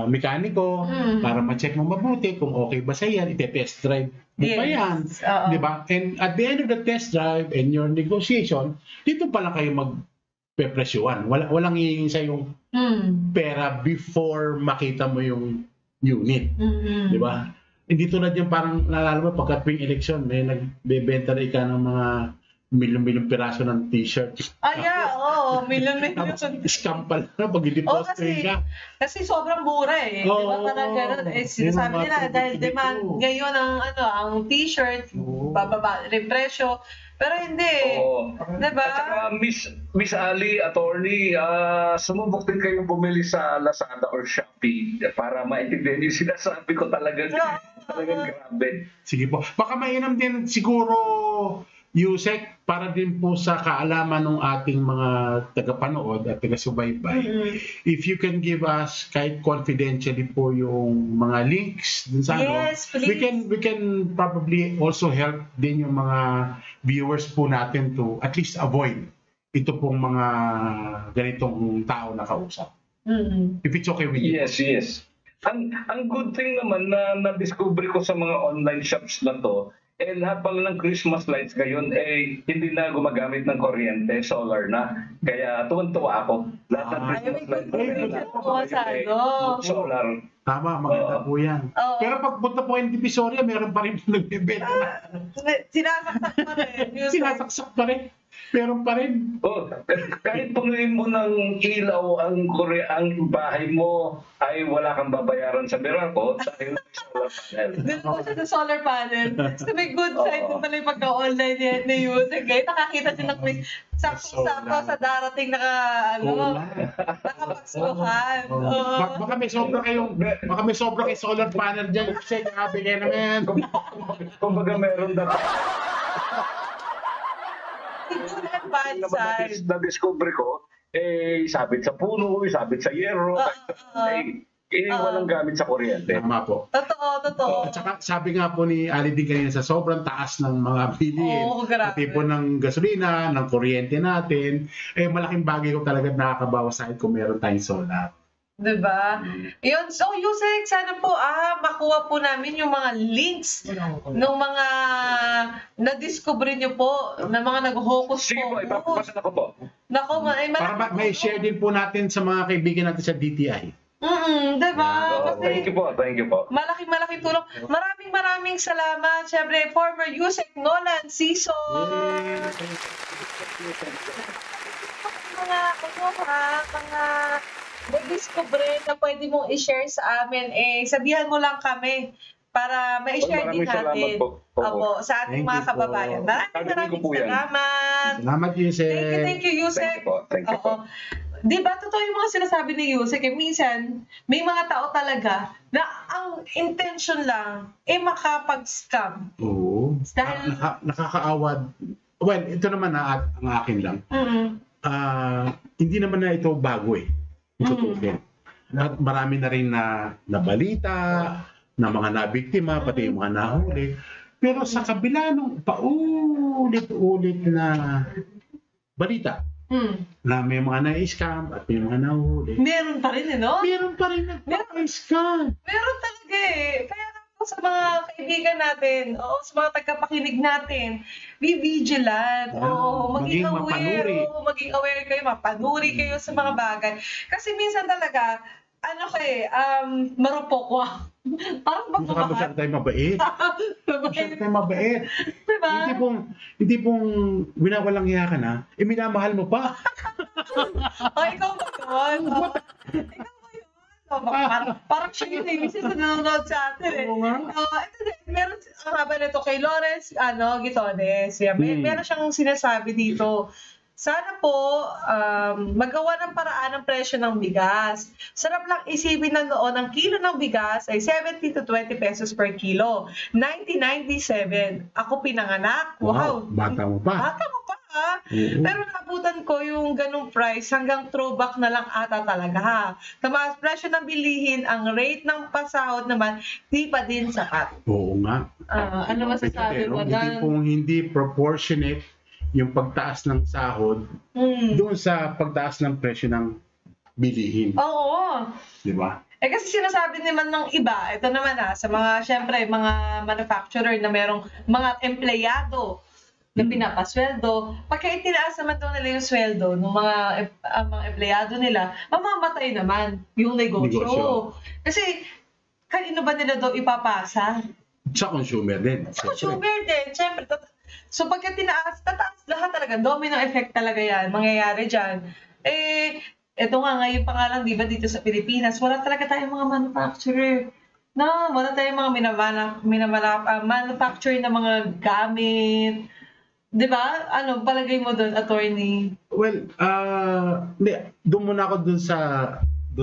mekaniko para ma-check mo mabuti kung okay ba sa yan, ite-test drive mo pa yan. Di ba? And at the end of the test drive and your negotiation, dito pala kayo pepresyuhan. Walang hihingi sa yung Mm. pera before makita mo yung unit. Mm. Di ba? Hindi tulad yung parang naalala mo pagka tuwing election, may nagbebenta na ika ng mga milyon-milyong piraso ng t-shirt. Oo, million. Scam pala na pag hindi Oo, posturing ka. Kasi sobrang mura eh. Di ba? Oo, Parang ganun. Eh, yun sinasabi ang nila, mga dahil pinipili demand ko. ngayon ang t-shirt, Oo. bababa rin presyo. Pero hindi. Oo. Diba? At saka, Miss Ali, attorney, sumubok din kayong bumili sa Lazada or Shopee para maintindihan yung sinasabi ko talagang grabe. Sige po. Baka mainam din siguro, Yusek, para din po sa kaalaman ng ating mga tagapanood at taga-subaybay. Mm-mm. If you can give us kahit confidentially po yung mga links dun sa Yes, please. we can probably also help din yung mga viewers po natin to at least avoid ito pong mga ganitong tao na kausap. Mm-mm. If it's okay with you. Yes. Ang good thing naman na na-discover ko sa mga online shops na to, lahat pala ng Christmas lights ngayon, hindi na gumagamit ng kuryente, solar na. Kaya tuwan-tuwa ako. Lahat ng Christmas lights solar. Tama, maganda po yan. Oo. Pero pag punta po yung Divisoria, meron pa rin nagbebenta na. Sinasaksak pa rin. Sinasaksak pa rin. Meron pa rin. Kahit punuin mo ng ilaw ang bahay mo, ay wala kang babayaran sa Meralco dahil may solar panel. Doon po siya sa solar panel. So may good side din pala yung pagka-online ni Yusek. Eh, nakakita siya ng quiz. Sakto-sakto sa darating nakapagsuhan. Baka may sobra kay solar panel dyan. Kasi grabe kayo naman. Kumbaga meron na Siguro ang bad side. na-discover ko, sabit sa puno, sabit sa yero, walang gamit sa kuryente. Tama po. Totoo. At saka sabi nga po ni Ali din kanina sa sobrang taas ng mga bilihin, Oo, grabe. pati po ng gasolina, ng kuryente natin, malaking bagay ko talaga nakakabawas sa akin kung meron tayong solar. Diba? Yun. So, Yusek, sana po makuha po namin yung mga links ng mga na-discover nyo po, na mga nag-hocus Sige po, ipapapasa na ko po. Nako, Para may share din po natin sa mga kaibigan natin sa DTI. Diba? Thank you po. Malaking tulong. Maraming salamat. Siyempre, former Yusek Nolan Siso. Mga na-discover na pwede mong i-share sa amin, sabihan mo lang kami para ma-share din natin sa ating mga kababayan. Maraming salamat. Salamat, Yusek. Thank you, Yusek. Thank you po. Di ba, totoo yung mga sinasabi ni Yusek, minsan, may mga tao talaga na ang intention lang, makapag-scam. Oo. Dahil- Nakakaawad. Well, ito naman ang akin lang. Hindi naman na ito bago Tutukin. At marami na rin na balita, na mga nabiktima, pati yung mga nahuli. Pero sa kabila nung paulit-ulit na balita, na may mga na-scam at may mga nahuli. Meron pa rin, no? Meron pa rin nagpa-scam. Meron talaga Kaya po sa mga kaibigan natin, sa mga tagapakinig natin, be vigilant. Maging aware. Mapanuri. Maging aware kayo, mapanuri kayo sa mga bagay. Kasi minsan talaga, marupok parang Masyado tayo mabait. Masyado tayo mabait. Diba? Hindi pong winawalang hiya ka na, minamahal mo pa. Ikaw ba yun? Parang siya yun minsan sa nanonood sa atin Oo nga. Meron, ang haba nito kay Lawrence, Gitones. Meron siyang sinasabi dito. Sana po, magawa ng paraan ng presyo ng bigas. Sarap lang isipin na noon, ang kilo ng bigas ay 70 to 20 pesos per kilo. 1997. Ako pinanganak. Wow. Bata mo pa. Pero naabutan ko yung ganung price hanggang throwback na lang ata talaga Tumaas presyo ng bilihin, ang rate ng pasahod naman, di pa din sapat. Oo nga. Ano masasabi mo Hindi proportionate yung pagtaas ng sahod doon sa pagtaas ng presyo ng bilihin. Oo. Di ba? Kasi sinasabi naman ng iba, ito naman sa mga, syempre, mga manufacturer na merong mga empleyado na pinapasweldo. Pagka itinaas naman daw nila yung sweldo ng mga empleyado nila, mamamatay naman yung negosyo. Kasi kanino ba nila daw ipapasa? Sa consumer din. Sa consumer din, syempre. So pagka tinaas, tataas lahat talaga. Domino effect talaga yan. Mangyayari dyan. Eto nga, ngayon pa nga lang, di ba, dito sa Pilipinas, wala talaga tayong mga manufacturer. No, wala tayong mga manufacturer na mga gamit. Di ba? Ano, palagay mo doon, attorney? Well, hindi, doon muna ako doon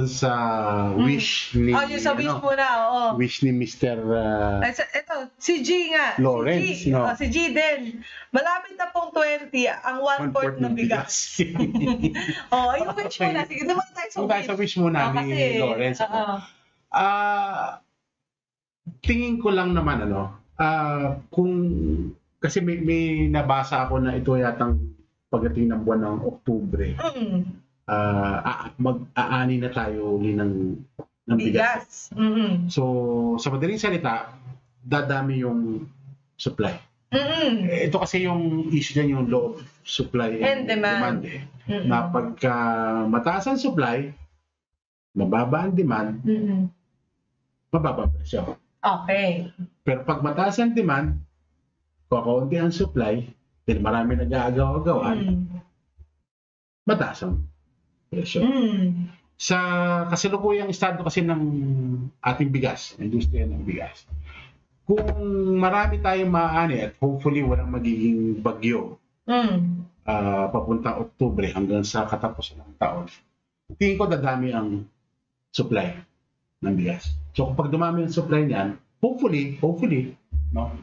sa wish ni Yung sa wish muna, oo. wish ni Mr. Ito, si G nga. Lawrence, si G, no? Si G din. Malapit na pong 20 ang 1/4 ng bigas. Yung wish muna. Sige, naman tayo sa Doon tayo sa wish muna ni Lawrence. Tingin ko lang naman, kung, kasi may nabasa ako na ito yatang pagdating ng buwan ng Oktubre. Mag-aani na tayo uli ng bigas. So, sa madaling salita, dadami yung supply. Ito kasi yung issue dyan, yung law of supply and demand. Na pagka mataas ang supply, mababa ang demand, mababa ang presyo. Okay. Pero pag mataas ang demand, kakaunti ang supply, dahil marami nag-aagaw-agawan, mataas ang presyo. Sa kasalukuyang estado kasi ng ating bigas, industriya ng bigas, kung marami tayong maaani at hopefully walang magiging bagyo papuntang Oktubre hanggang sa katapusan ng taon, tingin ko dadami ang supply ng bigas. So kapag dumami ang supply niyan, hopefully, no,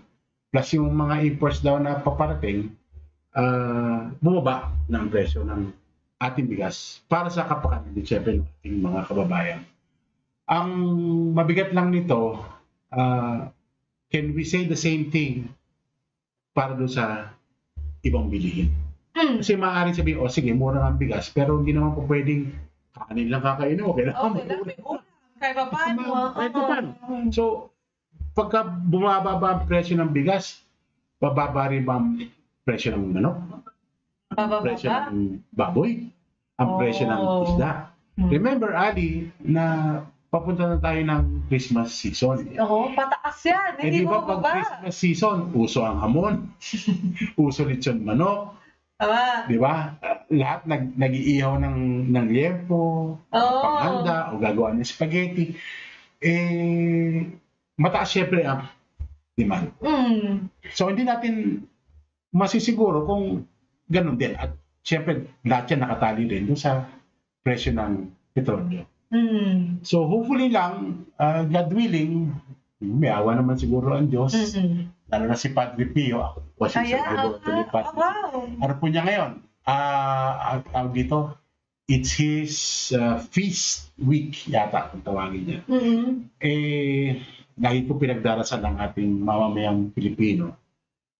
plus yung mga imports daw na paparating, bumaba ng presyo ng ating bigas para sa kapakanan din siyempre ng ating mga kababayan. Ang mabigat lang nito, can we say the same thing para doon sa ibang bilihin? Kasi maaaring sabihin, sige, mura ang bigas, pero hindi naman po pwedeng kanin lang kakainin. Okay Kahit pa paano. So, pagka bumababa ang presyo ng bigas, bababa rin ba ang presyo ng manok? Presyo ng baboy? Ang presyo ng isda? Remember, Ali, na papunta na tayo ng Christmas season. Pataas yan. Hindi di ba pag Christmas season, uso ang hamon, uso lechon manok, di ba? Lahat nag-iihaw ng liempo, panghanda, o gagawa ng spaghetti. Mataas syempre ang demand. So hindi natin masisiguro kung ganun din. At syempre, lahat yan nakatali rin doon sa presyo ng petrolyo. So hopefully lang, God willing, may awa naman siguro ang Diyos. Lalo na si Padre Pio, ako po siya sa Liboto ni Padre. Ano po niya ngayon? Dito, it's his feast week yata, kung tawagin niya. Lagi ko pinagdarasan ng ating mamamayang Pilipino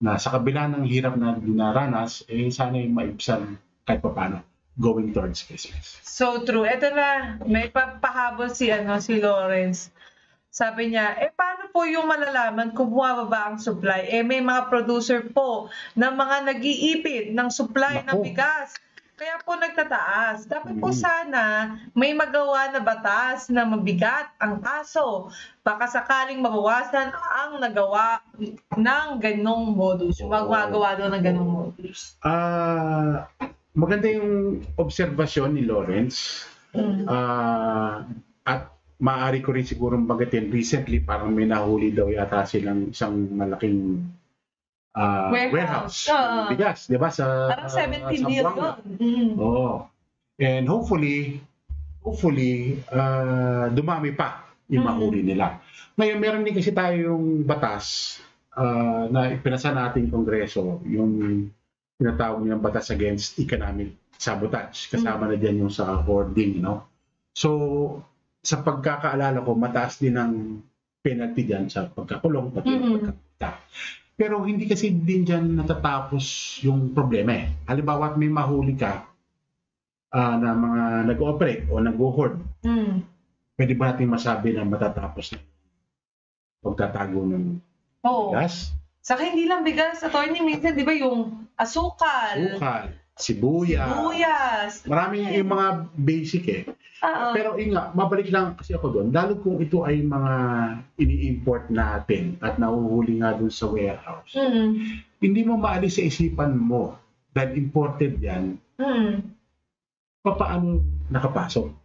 na sa kabila ng hirap na dinaranas, sana yung maibsan kahit pa paano going towards Christmas. So true. Ito na, may pahabol si Lawrence. Sabi niya, paano po yung malalaman kung bumababa ang supply? May mga producer po na mga nag-iipit ng supply ng bigas. Kaya po nagtataas. Dapat po sana may magawa na batas na mabigat ang kaso. Baka sakaling mabawasan ang nagawa ng ganong modus. Yung magagawa doon ng ganong modus. Maganda yung obserbasyon ni Lawrence. At maaari ko rin siguro bagatin recently, parang may nahuli daw yata silang isang malaking warehouse ng bigas, di ba? Parang 70 million. And hopefully, dumami pa yung mahuli nila. Ngayon, meron din kasi tayong batas na ipinasa nating Kongreso, yung tinatawag nilang batas against economic sabotage. Kasama na dyan yung sa hoarding, no? So, sa pagkakaalala ko, mataas din ang penalty dyan sa pagkakulong, pati pagkakita. Pero hindi kasi din dyan natatapos yung problema eh. Halimbawa, may mahuli ka na mga nag-ooperate o nag-hoard. Pwede ba natin masabi na matatapos na pagtatago ng gas? Saka hindi lang bigas, attorney, minsan, di ba, yung asukal, Bukal, sibuyas. sibuyas. Marami yung mga basic eh. Oo. Pero yun nga, mabalik lang kasi ako doon. Lalo kung ito ay mga ini-import natin at nahuhuli nga doon sa warehouse. Hindi mo maalis sa isipan mo dahil imported yan, paano nakapasok?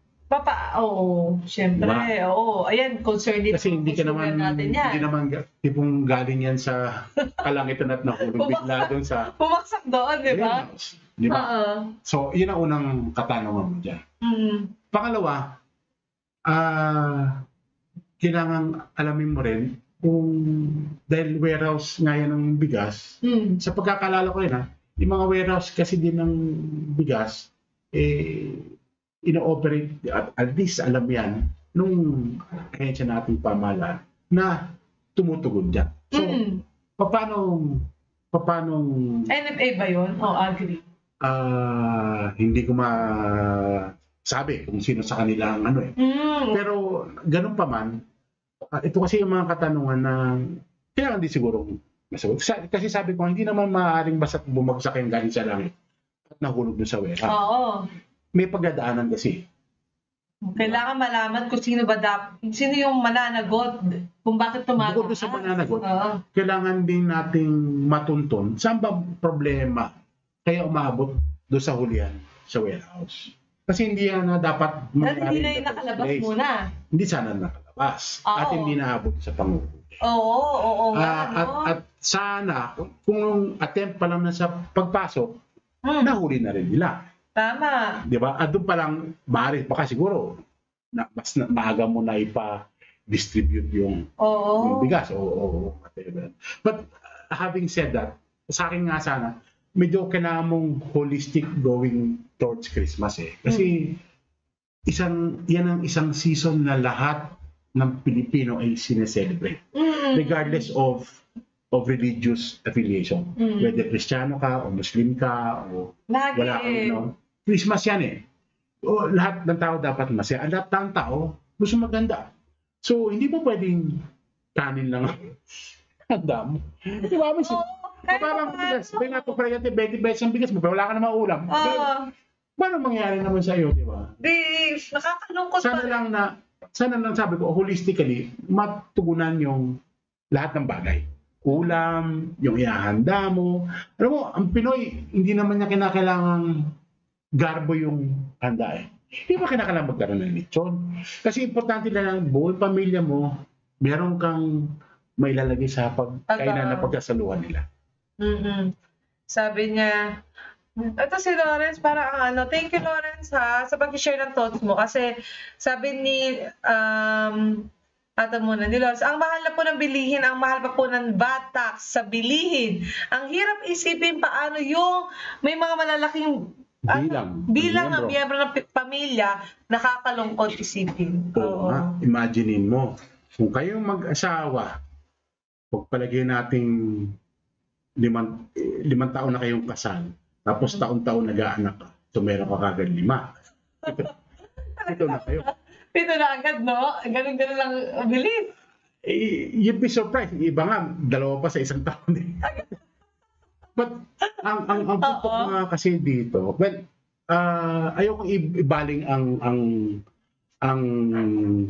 Oo, syempre, oo. Ayan, concerned din Kasi hindi ka consumer naman, natin yan. hindi naman tipong galing yan sa kalangitan at nahulog bigla doon sa Pumaksak doon, di ba? warehouse. Di ba? Oo. So, yun ang unang katanungan mo dyan. Pangalawa, kailangan alamin mo rin kung dahil warehouse nga yan ng bigas, sa pagkakalala ko yun yung mga warehouse kasi din ng bigas, ino-operate, at least alam yan, nung ahensya nating pamahalaan na tumutugon dyan. So, paano NFA ba yun? O agree? hindi ko masabi kung sino sa kanila ang ano eh. Pero ganun pa man, ito kasi yung mga katanungan na kailangan din siguro masagot. Kasi sabi ko, hindi naman maaaring basta bumagsak yung galing sa langit at nahulog doon sa warehouse. Oo. May pagdadaanan kasi. Kailangan malaman kung sino sino yung mananagot, kung bakit tumataas. Bukod doon sa mananagot, Oo. kailangan din nating matunton saan ba problema kaya umabot doon sa hulihan sa warehouse. Kasi hindi yan na dapat Dahil hindi na yung nakalabas muna. Hindi sana nakalabas. Oo. At hindi naabot sa panguhuli. Oo nga, no? At sana, kung attempt pa lang na sa pagpasok, nahuli na rin nila. Tama. Di ba? At doon pa lang, baka siguro, mas maaga mo na ipa-distribute yung bigas. Oo, whatever. But having said that, sa akin nga sana, medyo kailangan mong holistic going towards Christmas eh. Kasi yan ang isang season na lahat ng Pilipino ay sineselebrate. Regardless of religious affiliation. Whether Kristiyano ka o Muslim ka o wala kang Christmas yan eh. Lahat ng tao dapat masaya. At lahat ng tao gusto maganda. So, hindi mo pwedeng kanin lang ang handa mo. Di ba? Parang bigas. May nato pa rin 20 pesos ang bigas mo, pero wala ka na maulam. Paano mangyayari naman sa iyo, di ba? Nakakalungkot pa. Sana lang sabi ko, holistically, matugunan yung lahat ng bagay. Ulam, yung ihahanda mo. Alam mo, ang Pinoy, hindi naman niya kinakailangang garbo yung handa eh. Hindi ba kinakailangan magkaroon ng lechon? Kasi importante na lang, buong pamilya mo, meron kang may lalagay sa pagkainan na pagkasaluhan nila. Sabi niya, ito si Lawrence, parang thank you Lawrence sa pag-share ng thoughts mo. Kasi sabi ni ni Lawrence, ang mahal na po ng bilihin, ang mahal pa po ng VAT tax sa bilihin. Ang hirap isipin paano yung may mga malalaking bilang ng miyembro ng pamilya, nakakalungkot isipin. Oo nga, imaginein mo, kung kayong mag-asawa, pagpalagay nating 5 taon na kayong kasal, tapos taon-taon nag-aanak ka, so meron ka kagad 5. Ito na kayo. Pito na agad, no? Ganun-ganun lang bilis. You'd be surprised. Iba nga, 2 pa sa 1 taon eh. But ang punto ko nga kasi dito, ayoko ibaling ang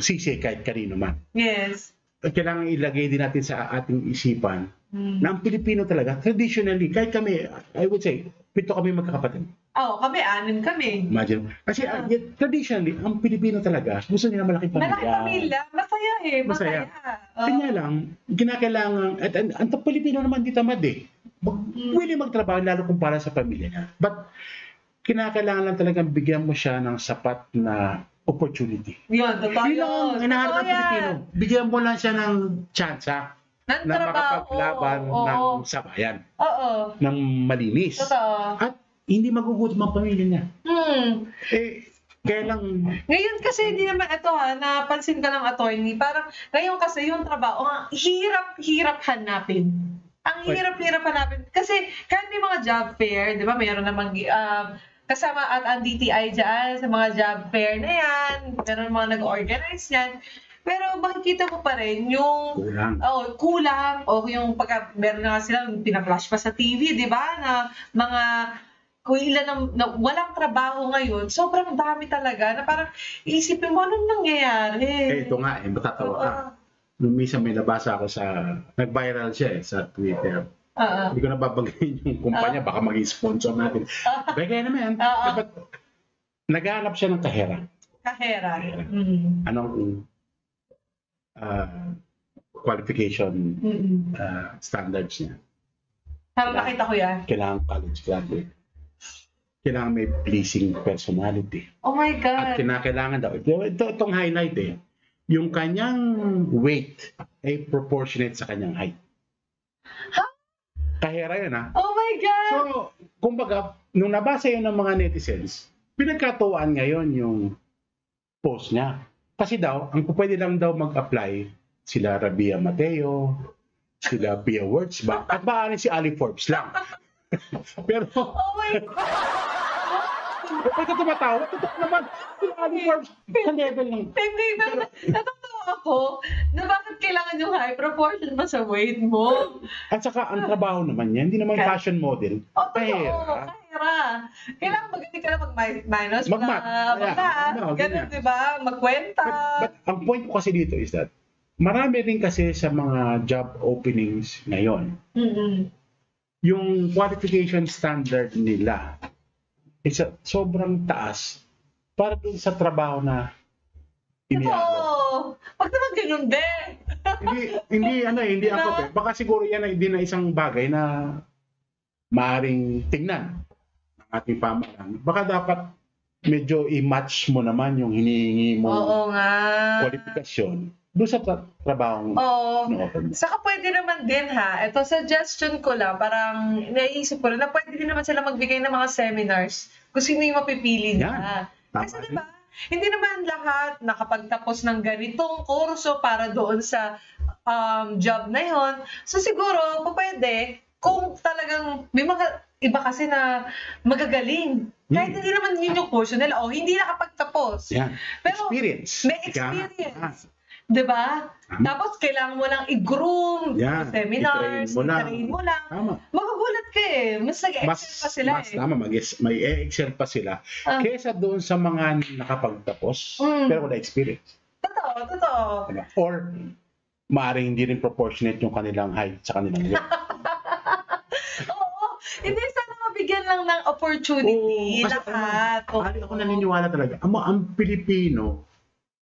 sisi kahit kanino man. Yes. Kailangan ilagay din natin sa ating isipan na ang Pilipino talaga, traditionally, kahit kami, I would say, 7 kami magkakapatid. Kami, 6 kami. Imagine. Kasi traditionally, ang Pilipino talaga, gusto nila malaking pamilya. Malaking pamilya, masaya eh. Masaya. Kanya lang, kinakailangan, at ang Pilipino naman di tamad eh. Willing magtrabaho lalo kumpara sa pamilya niya. But, kinakailangan lang talagang bigyan mo siya ng sapat na opportunity. Yun, totoo yun. Yun ang hinahanap ng Pilipino. Bigyan mo lang siya ng tsansa ng na trabaho, makapaglaban ng sabayan. Oo. Ng malinis. Totoo. At hindi magugutom ang pamilya niya. Kaya lang... Ngayon kasi hindi naman ito napansin ka ng attorney, parang ngayon kasi yung trabaho, ang hirap hanapin. Ang hirap hanapin. Kasi kahit may mga job fair, di ba, mayroon namang kasama at ang DTI dyan sa mga job fair na yan, meron mga nag-organize yan. Pero makikita mo pa rin yung Kulang. kulang o yung pagka meron na nga silang pina-flash pa sa TV, di ba? Na mga kung ilan na walang trabaho ngayon, sobrang dami talaga na parang isipin mo anong nangyayari. Ito nga, matatawa ka. Oo. Nung minsan may nabasa ako nag-viral siya sa Twitter. Oo. Hindi ko nababanggitin yung kumpanya, baka maging sponsor natin. Bagay naman. Dapat naghahanap siya ng kahera. Kahera. Anong qualification standards niya? Parang nakita ko yan. Kailangan college graduate. Kailangan may pleasing personality. Oh my At God. kinakailangan daw, itong highlight yung kanyang weight ay proportionate sa kanyang height. Kahera yun Oh my God. So, kumbaga, nung nabasa yun ng mga netizens, pinagkatuwaan ngayon yung post niya. Kasi daw, ang pwede lang daw mag-apply sila Rabia Mateo, sila Pia Wurtzbach, at maaari si Ali Forbes lang. Pero, Oh my God. huwag ka tumatawa, totoo naman, si Ali Forbes, sa level lang. Hindi, pero natatawa ako na bakit kailangan yung high proportion pa sa weight mo. At saka, ang trabaho naman niya, hindi naman fashion model, O, totoo, kahera. kahera. Kailangan magaling ka na mag-minus, Mag-math. ganun, ganyan. di ba? Magkwenta. But ang point ko kasi dito is that, marami rin kasi sa mga job openings ngayon, yung qualification standard nila is sobrang taas para dun sa trabaho na inialo. Totoo. Pag naman ganun din. Hindi Diba? ako baka siguro yan ay din na isang bagay na maaring tingnan ng ating pamahalaan. Baka dapat medyo i-match mo naman yung hinihingi mo Oo nga. kwalifikasyon doon sa trabaho Oo. na-open mo. Saka pwede naman din ha, ito suggestion ko lang, parang naisip ko rin na pwede din naman sila magbigay ng mga seminars kung sino yung mapipili nila. Tama Kasi rin. diba, hindi naman lahat nakapagtapos ng ganitong kurso para doon sa job na yon. So siguro, pwede, kung talagang may mga iba kasi na magagaling. Kahit hindi naman yun yung kurso nila, o hindi nakapagtapos. Yan. Pero Experience. may Ika nga. experience. Diba? Tapos kailangan mo lang i-groom, Yan. seminars, I-train mo lang. i-train mo lang. Tama. Magugulat ka eh. Mas nag-excel pa sila mas eh. tama, may excel pa sila kesa doon sa mga nakapagtapos pero wala experience. Totoo. Diba? Or maaaring hindi rin proportionate yung kanilang height sa kanilang weight. Oo. Hindi, sana mabigyan lang ng opportunity kasi lahat. Ako naniniwala talaga. Ang Pilipino,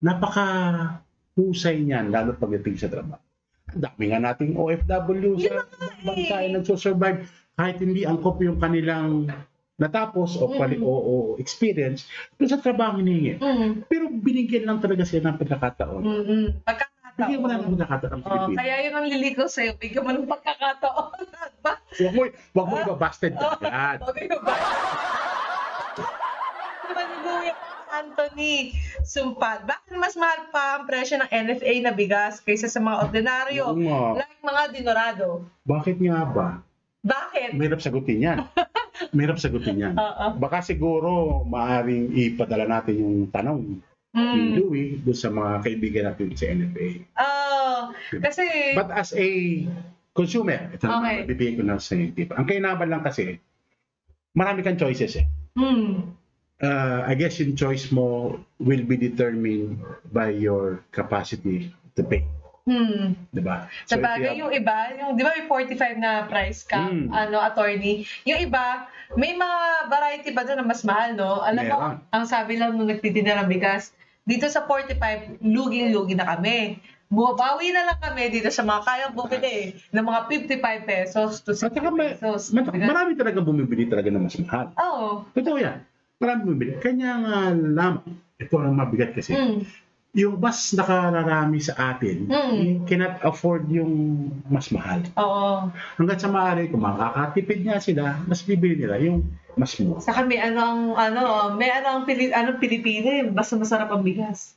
napaka-husay niyan, lalo pagdating sa trabaho. Ang dami nga nating OFW sa bansa ay nagsusurvive kahit hindi angkop yung kanilang natapos o experience doon sa trabaho hinihingi. Pero binigyan lang talaga sila ng pagkakataon. Bigyan mo lang ng pagkakataon ang Pilipino. Kaya yun ang liliko sa'yo. Bigyan mo ng pagkakataon. Ba? Huwag mo ibabasted agad. Okay ba? Naman ni Kuya Anthony Sumpad. Bakit mas mahal pa ang presyo ng NFA na bigas kaysa sa mga ordinaryo? Oo nga. Like mga dinorado. Bakit nga ba? Bakit? Mahirap sagutin yan. Baka siguro maaring ipadala natin yung tanong ni Louie doon sa mga kaibigan natin sa NFA. Kasi... But as a consumer, ito naman, bibigyan ko na sa inyo tip. Ang kainaban lang kasi, marami kang choices eh. I guess yung choice mo will be determined by your capacity to pay. Diba? Sa bagay, yung iba, yung, di ba may 45 na price cap, attorney, yung iba, may mga variety ba doon na mas mahal, no? Alam mo, ang sabi lang nung nagtitinda ng bigas, dito sa 45, luging-lugi na kami. Bumabawi na lang kami dito sa mga kayang bumili ng mga 55 pesos to 60 pesos. Marami talaga bumibili talaga na mas mahal. Oo. Totoo yan. Marami bumibili. Kanya nga lamang, ito ang mabigat kasi, yung mas nakararami sa atin, cannot afford yung mas mahal. Oo. Hanggat sa maaari, kung makakatipid nga sila, mas bibili nila yung mas mura. Saka may Pilipino, basta masarap ang bigas.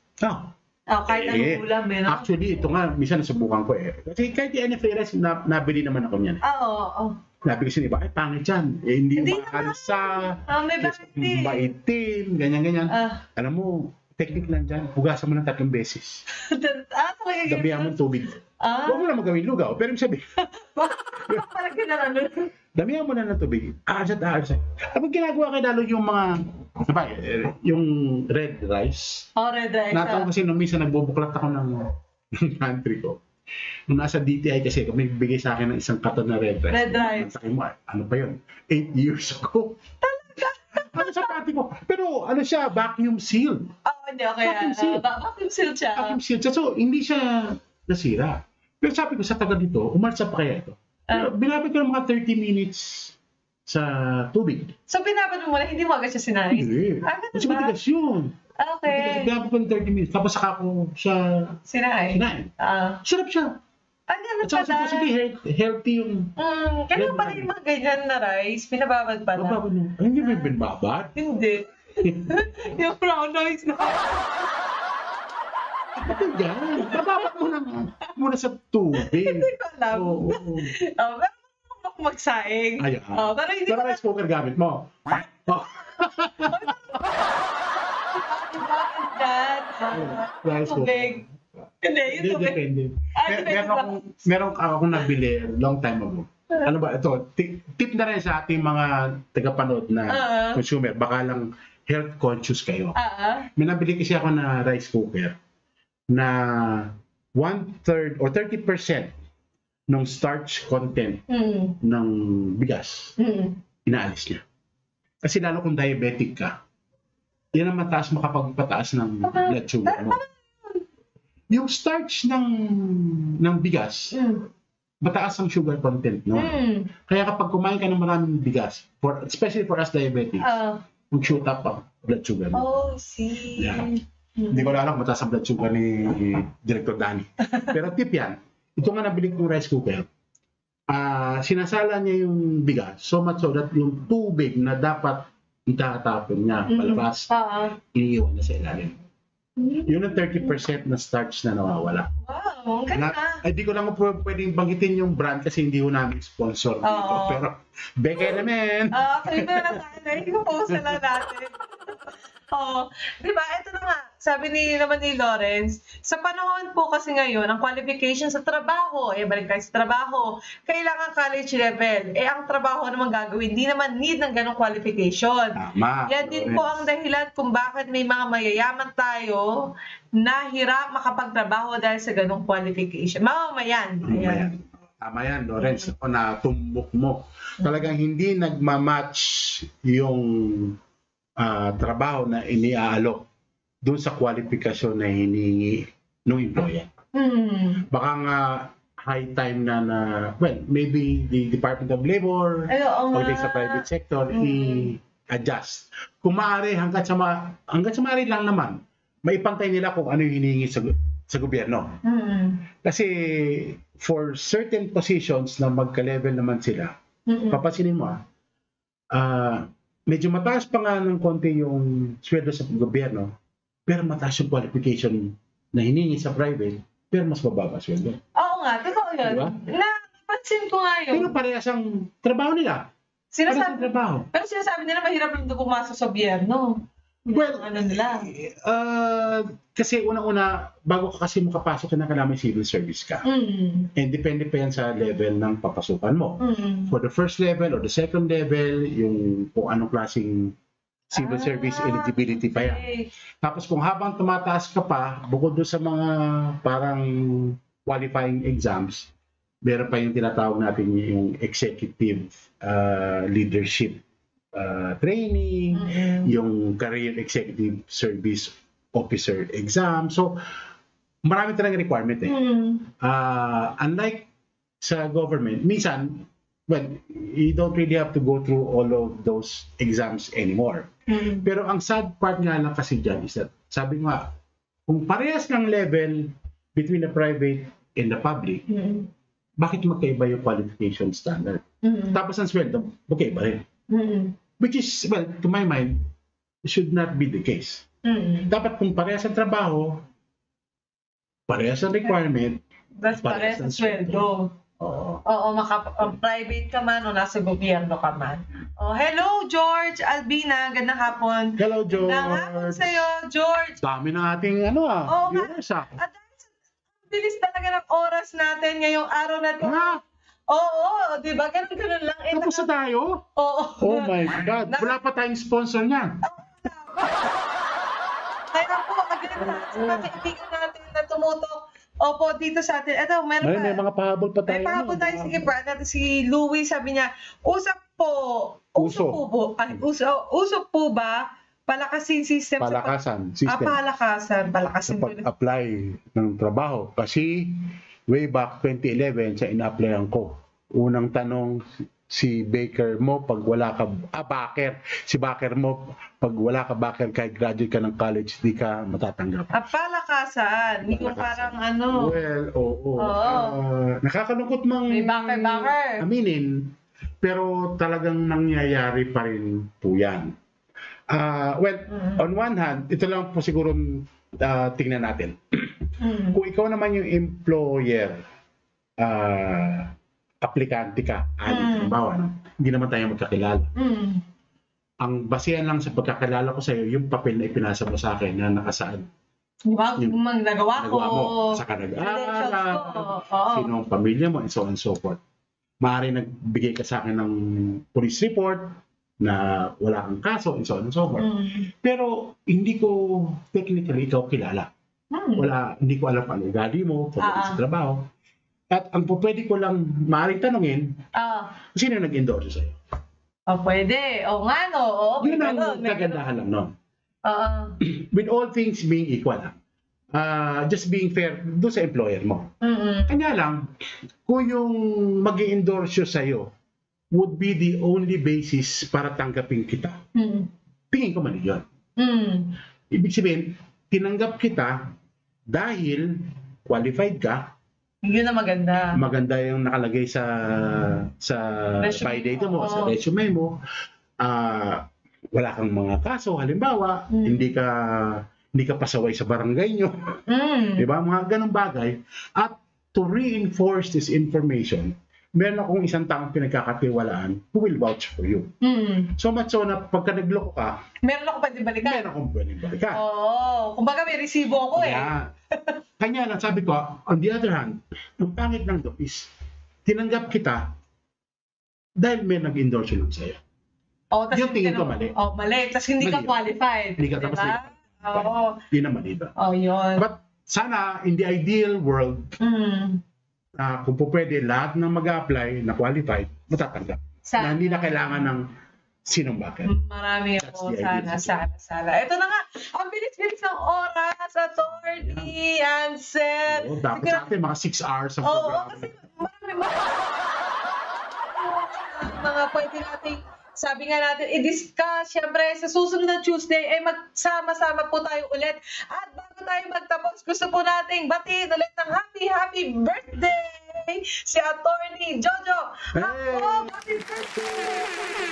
Kahit anong ulam, Actually, ito nga, minsan nasubukan ko eh. Kasi kahit yung NFA rice, nabili naman ako niyan. Oo. Sabi kasi iba, ay pangit yan. Hindi makalsa, may variety. maitim, ganyan-ganyan. Alam mo, technique lang dyan, hugasan mo ng 3 beses. Talaga Damihan mo ng tubig. Huwag mo na magawin lugaw, pero yung sabi, Parang gano'n. damihan mo na ng tubig. Aarsat. Kapag ginagawa kayo lalo yung mga, yung red rice. Red rice. Nataon kasi nung minsan nagbubuklat ako ng pantry ko. Nung nasa DTI kasi, may bigay sa akin ng isang katon na red rice. Red rice. Sabi mo, ano pa yun? 8 years ago. Ano sa pati ko? Pero ano siya, vacuum sealed. Hindi, okay. Vacuum seal. Vacuum seal siya. Vacuum sealed siya. So, hindi siya nasira. Pero sabi ko, sa tagal dito, umalsa pa kaya ito? Binabad ko ng mga 30 minutes sa tubig. So, binabad mo muna, hindi mo agad siya sinahin? Hindi. Ganun Kasi ba? matigas yun. Okay. Binabad ko ng 30 minutes. Tapos saka ko siya Sinahin? kinain. Ah. Sarap siya. Ganun At saka pala. supposedly healthy yung... Ganun pala yung mga ganyan na rice, pinababad pala. Bababad mo. Ay, hindi mo binabad. Hindi. Yung brown rice na. Ito yan. Bababad mo na muna sa tubig. Hindi ko alam. Oo. Pero marunong ako magsaing. Ayan. Pero hindi Pero ko rice cooker gamit mo. Oh. bakit dyan. Rice cooker. Tubig. Hindi, yung Hindi, tubig. depende. Depende Meron akong nabili long time ago. Ano ba ito? Tip na rin sa ating mga tagapanood na consumer. Baka lang health conscious kayo. May nabili kasi ako na rice cooker na 1/3 or 30% ng starch content ng bigas, inaalis niya. Kasi lalo kung diabetic ka, yan ang mataas makapagpataas ng blood sugar mo. Yung starch ng bigas, mataas ang sugar content no. Kaya kapag kumain ka ng maraming bigas, especially for us diabetics, mag-shoot up ang blood sugar mo. Oh, see. Yeah. Hindi ko na alam mataas ang blood sugar ni Director Danny. Pero tip yan, ito nga nabili kong rice cooker, sinasala niya yung bigas so much so that yung tubig na dapat itatapon niya palabas, iniiwan na sa ilalim. Yun ang 30% na starch na nawawala. Wow, ang ganda. Hindi ko lang pwedeng banggitin yung brand kasi hindi ko namin sponsor dito. Pero, beke naman. Click na lang tayo. I-post na lang natin. Di ba? Ito na nga. Sabi naman ni Lawrence, sa panahon po kasi ngayon, ang qualification sa trabaho, balik tayo sa trabaho, kailangan college level. Ang trabaho naman gagawin, hindi naman need ng ganong qualification. Tama. Yan din po ang dahilan kung bakit may mga mayayaman tayo na hirap makapagtrabaho dahil sa ganong qualification. Mamamayan. Ayan. Tama yan, Lawrence. Ako na tumbok mo. Talagang hindi nagmamatch yung trabaho na iniaalok doon sa kwalifikasyon na hinihingi ng employer. Baka nga high time na well, maybe the Department of Labor o sa private sector i-adjust. Kung maaari, hanggat sa maaari lang naman, maipantay nila kung ano yung hinihingi sa gobyerno. Kasi for certain positions na magka-level naman sila, papansinin mo medyo mataas pa nga ng konti yung sweldo sa gobyerno, pero mataas yung qualification na hiningi sa private, pero mas mababa sweldo. Oo nga, totoo yun. Diba? Napansin ko nga yun. Pero parehas ang trabaho nila. Pero sinasabi nila mahirap lang doon pumasok sa gobyerno. Well, ano nila? Kasi unang-una, bago ka kasi makapasok na kailangan may civil service ka. And depende pa yan sa level ng papasukan mo. For the first level or the second level, yung kung anong klaseng civil service eligibility pa yan. Tapos kung habang tumataas ka pa, bukod doon sa mga parang qualifying exams, meron pa yung tinatawag natin yung executive leadership training, yung career executive service officer exam. So, marami talagang requirement unlike sa government, minsan, well, you don't really have to go through all of those exams anymore. Pero ang sad part nga lang kasi dyan is that, sabi nga, kung parehas ng level between the private and the public, bakit magkaiba yung qualification standard? Tapos ang sweldo, magkaiba rin. Which is, well, to my mind, should not be the case. Dapat kung parehas ang trabaho, parehas ang requirement, parehas ang sweldo. Oo, private ka man o nasa gobyerno ka man. Hello, George, Albina, gandang hapon. Hello, George. Gandang hapon sa'yo, George. Dami na ating Oo nga. viewers ah. At dahil sa bilis talaga ng oras natin ngayong araw na to. Ha? Oo, di ba? Ganun lang. Tapos na tayo? Oo. Oh my God. Wala pa tayong sponsor niyan. Kaya po, agad na sa mga kaibigan natin na tumutok. Opo, dito sa atin. Ito, meron May mga pahabol pa tayo. May pahabol tayo. Sige, brad natin. Si Louie, sabi niya, usap po. Uso. Uso po ba? Palakasin system Palakasan sa system. palakasin. Sa pag-apply ng trabaho. Kasi way back 2011, sa ina-applyan ko. Unang tanong, si Baker mo pag wala ka Baker. Si Baker mo pag wala ka Baker kahit graduate ka ng college, di ka matatanggap. Palakasan. Yung parang ano. Well, oo. Oo. Nakakalungkot mang May Baker. aminin, pero talagang nangyayari pa rin po yan. On one hand, ito lang po siguro tingnan natin. Kung ikaw naman yung employer, aplikante ka, hindi naman tayo magkakilala. Ang basehan lang sa pagkakilala ko sa iyo, yung papel na ipinasa mo sa akin na nakasaad. Diba? Yung Nagawa ko. mo, saka nag-aaral, Oo. sino ang pamilya mo, and so on and so forth. Maaari nagbigay ka sa akin ng police report na wala kang kaso, and so on and so forth. Pero hindi ko technically ikaw kilala. Hindi ko alam ano ugali mo, pagdating sa trabaho. At ang pwede ko lang maaaring tanungin, sino nag-endorse sa'yo? Pwede. O nga, no. Yun ang kagandahan lang, no? With all things being equal, just being fair doon sa employer mo. Kanya lang, kung yung mag-endorse sa'yo would be the only basis para tanggapin kita, tingin ko mali yun. Ibig sabihin, tinanggap kita dahil qualified ka. Yun na maganda. Maganda yung nakalagay sa by data mo, sa resume mo. Wala kang mga kaso, halimbawa, hindi ka pasaway sa barangay nyo. Di ba? Mga ganong bagay. At to reinforce this information, meron akong isang taong pinagkakatiwalaan who will vouch for you. So much so na pagka nagloko ka, meron ako pwede balikan. meron akong pwedeng balikan. Kumbaga may resibo ako Yeah. Kanya lang, sabi ko, on the other hand, ang pangit ng is, tinanggap kita dahil may nag-endorse lang sa'yo. Yung tingin ko mali. Mali. Tapos hindi ka Mali. qualified. Hindi ka tapos diba? Hindi naman ito. Yun. But sana, in the ideal world, kung po pwede, lahat ng mag-apply na qualified, matatanggap. Na hindi na kailangan ng sinong bakit. Marami ako. Sana. Ito na nga. Ang bilis-bilis ng oras, Attorney Ansel. Dapat sa atin, mga 6 hours ang Oo, program. kasi marami mga pwede natin, sabi nga natin, i-discuss. Siyempre, sa susunod na Tuesday, magsama-sama po tayo ulit. At bago tayo magtapos, gusto po nating batiin ulit ng happy birthday si Attorney Jojo. Ako, happy birthday!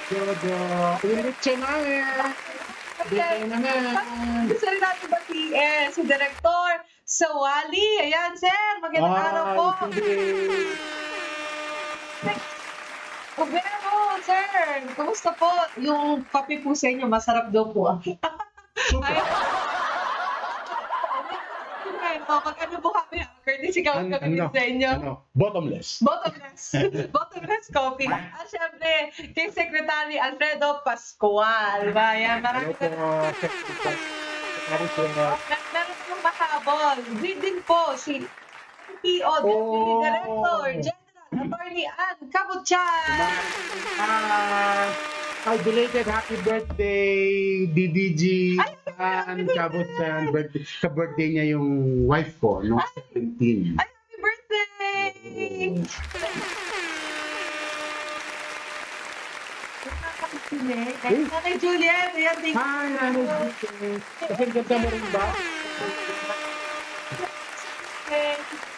Jojo, ulit siya namin. Bigay naman. Gusto rin natin batiin si Director Sawali. Ayan, sir. Magandang araw po. Pero, sir, kumusta po? Yung kape po sa inyo, masarap daw po. Super. Pag ano po kami, courtesy kami sa inyo. Bottomless. Bottomless coffee. At syempre, kay Secretary Alfredo Pascual. Ayan, marami Hello po. meron pong mahabol. Din po si PO, Deputy Director General Attorney Ann Cabutchan. Belated happy birthday, DDG Ann Cabutchan. Ka-birthday niya yung wife ko, no? 17. Ay, happy birthday! Nanay Juliet, ayan, thank you. Hi, Nanay Juliet. Kasi ganda mo rin ba?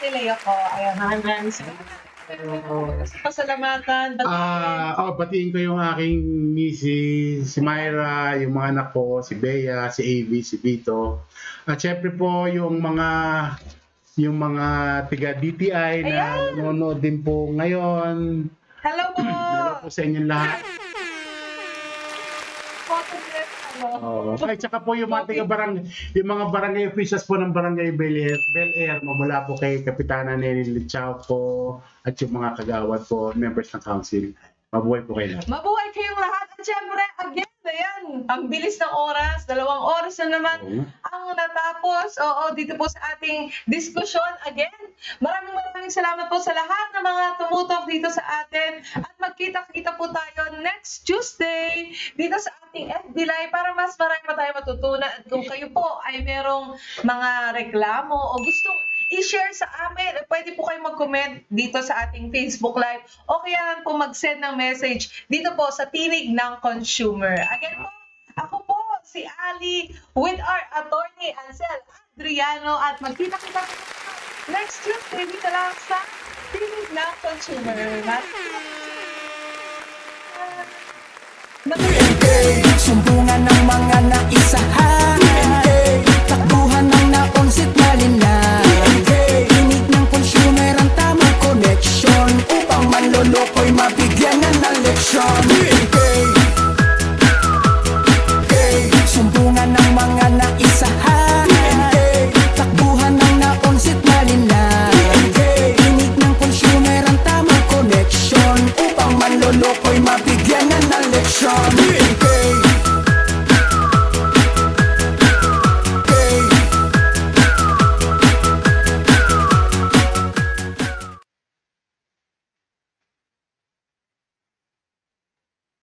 Nilay ako. Ayan, maraming pasalamatan. Batiin ko yung aking misis, si Myra, yung mga anak ko, si Bea, si AV, si Vito. At syempre po yung mga yung mga tiga DTI na Ayan. nanonood din po ngayon. Hello po! Hello po sa inyong lahat. Positive, ano? Oo. Ay, tsaka po yung mga yung mga barangay officials po ng barangay Bel Air, mula po kay Kapitana Nelly Lichao po at yung mga kagawad po, members ng council. Mabuhay po kayo lahat. Mabuhay kayong lahat. At syempre, again, ayan, ang bilis ng oras. 2 oras na naman Oo. ang natapos. Oo, dito po sa ating diskusyon. Again, maraming salamat po sa lahat ng mga tumutok dito sa atin. At magkita-kita po tayo next Tuesday dito sa ating FB Live para mas marami pa tayo matutunan. At kung kayo po ay merong mga reklamo o gustong i-share sa amin, pwede po kayo mag-comment dito sa ating Facebook Live o kaya po mag-send ng message dito po sa Tinig ng Consumer. Again po, ako po si Ali with our attorney Ansel Adriano at magkita-kita po next Tuesday dito lang sa Tinig ng Consumer. Sumbungan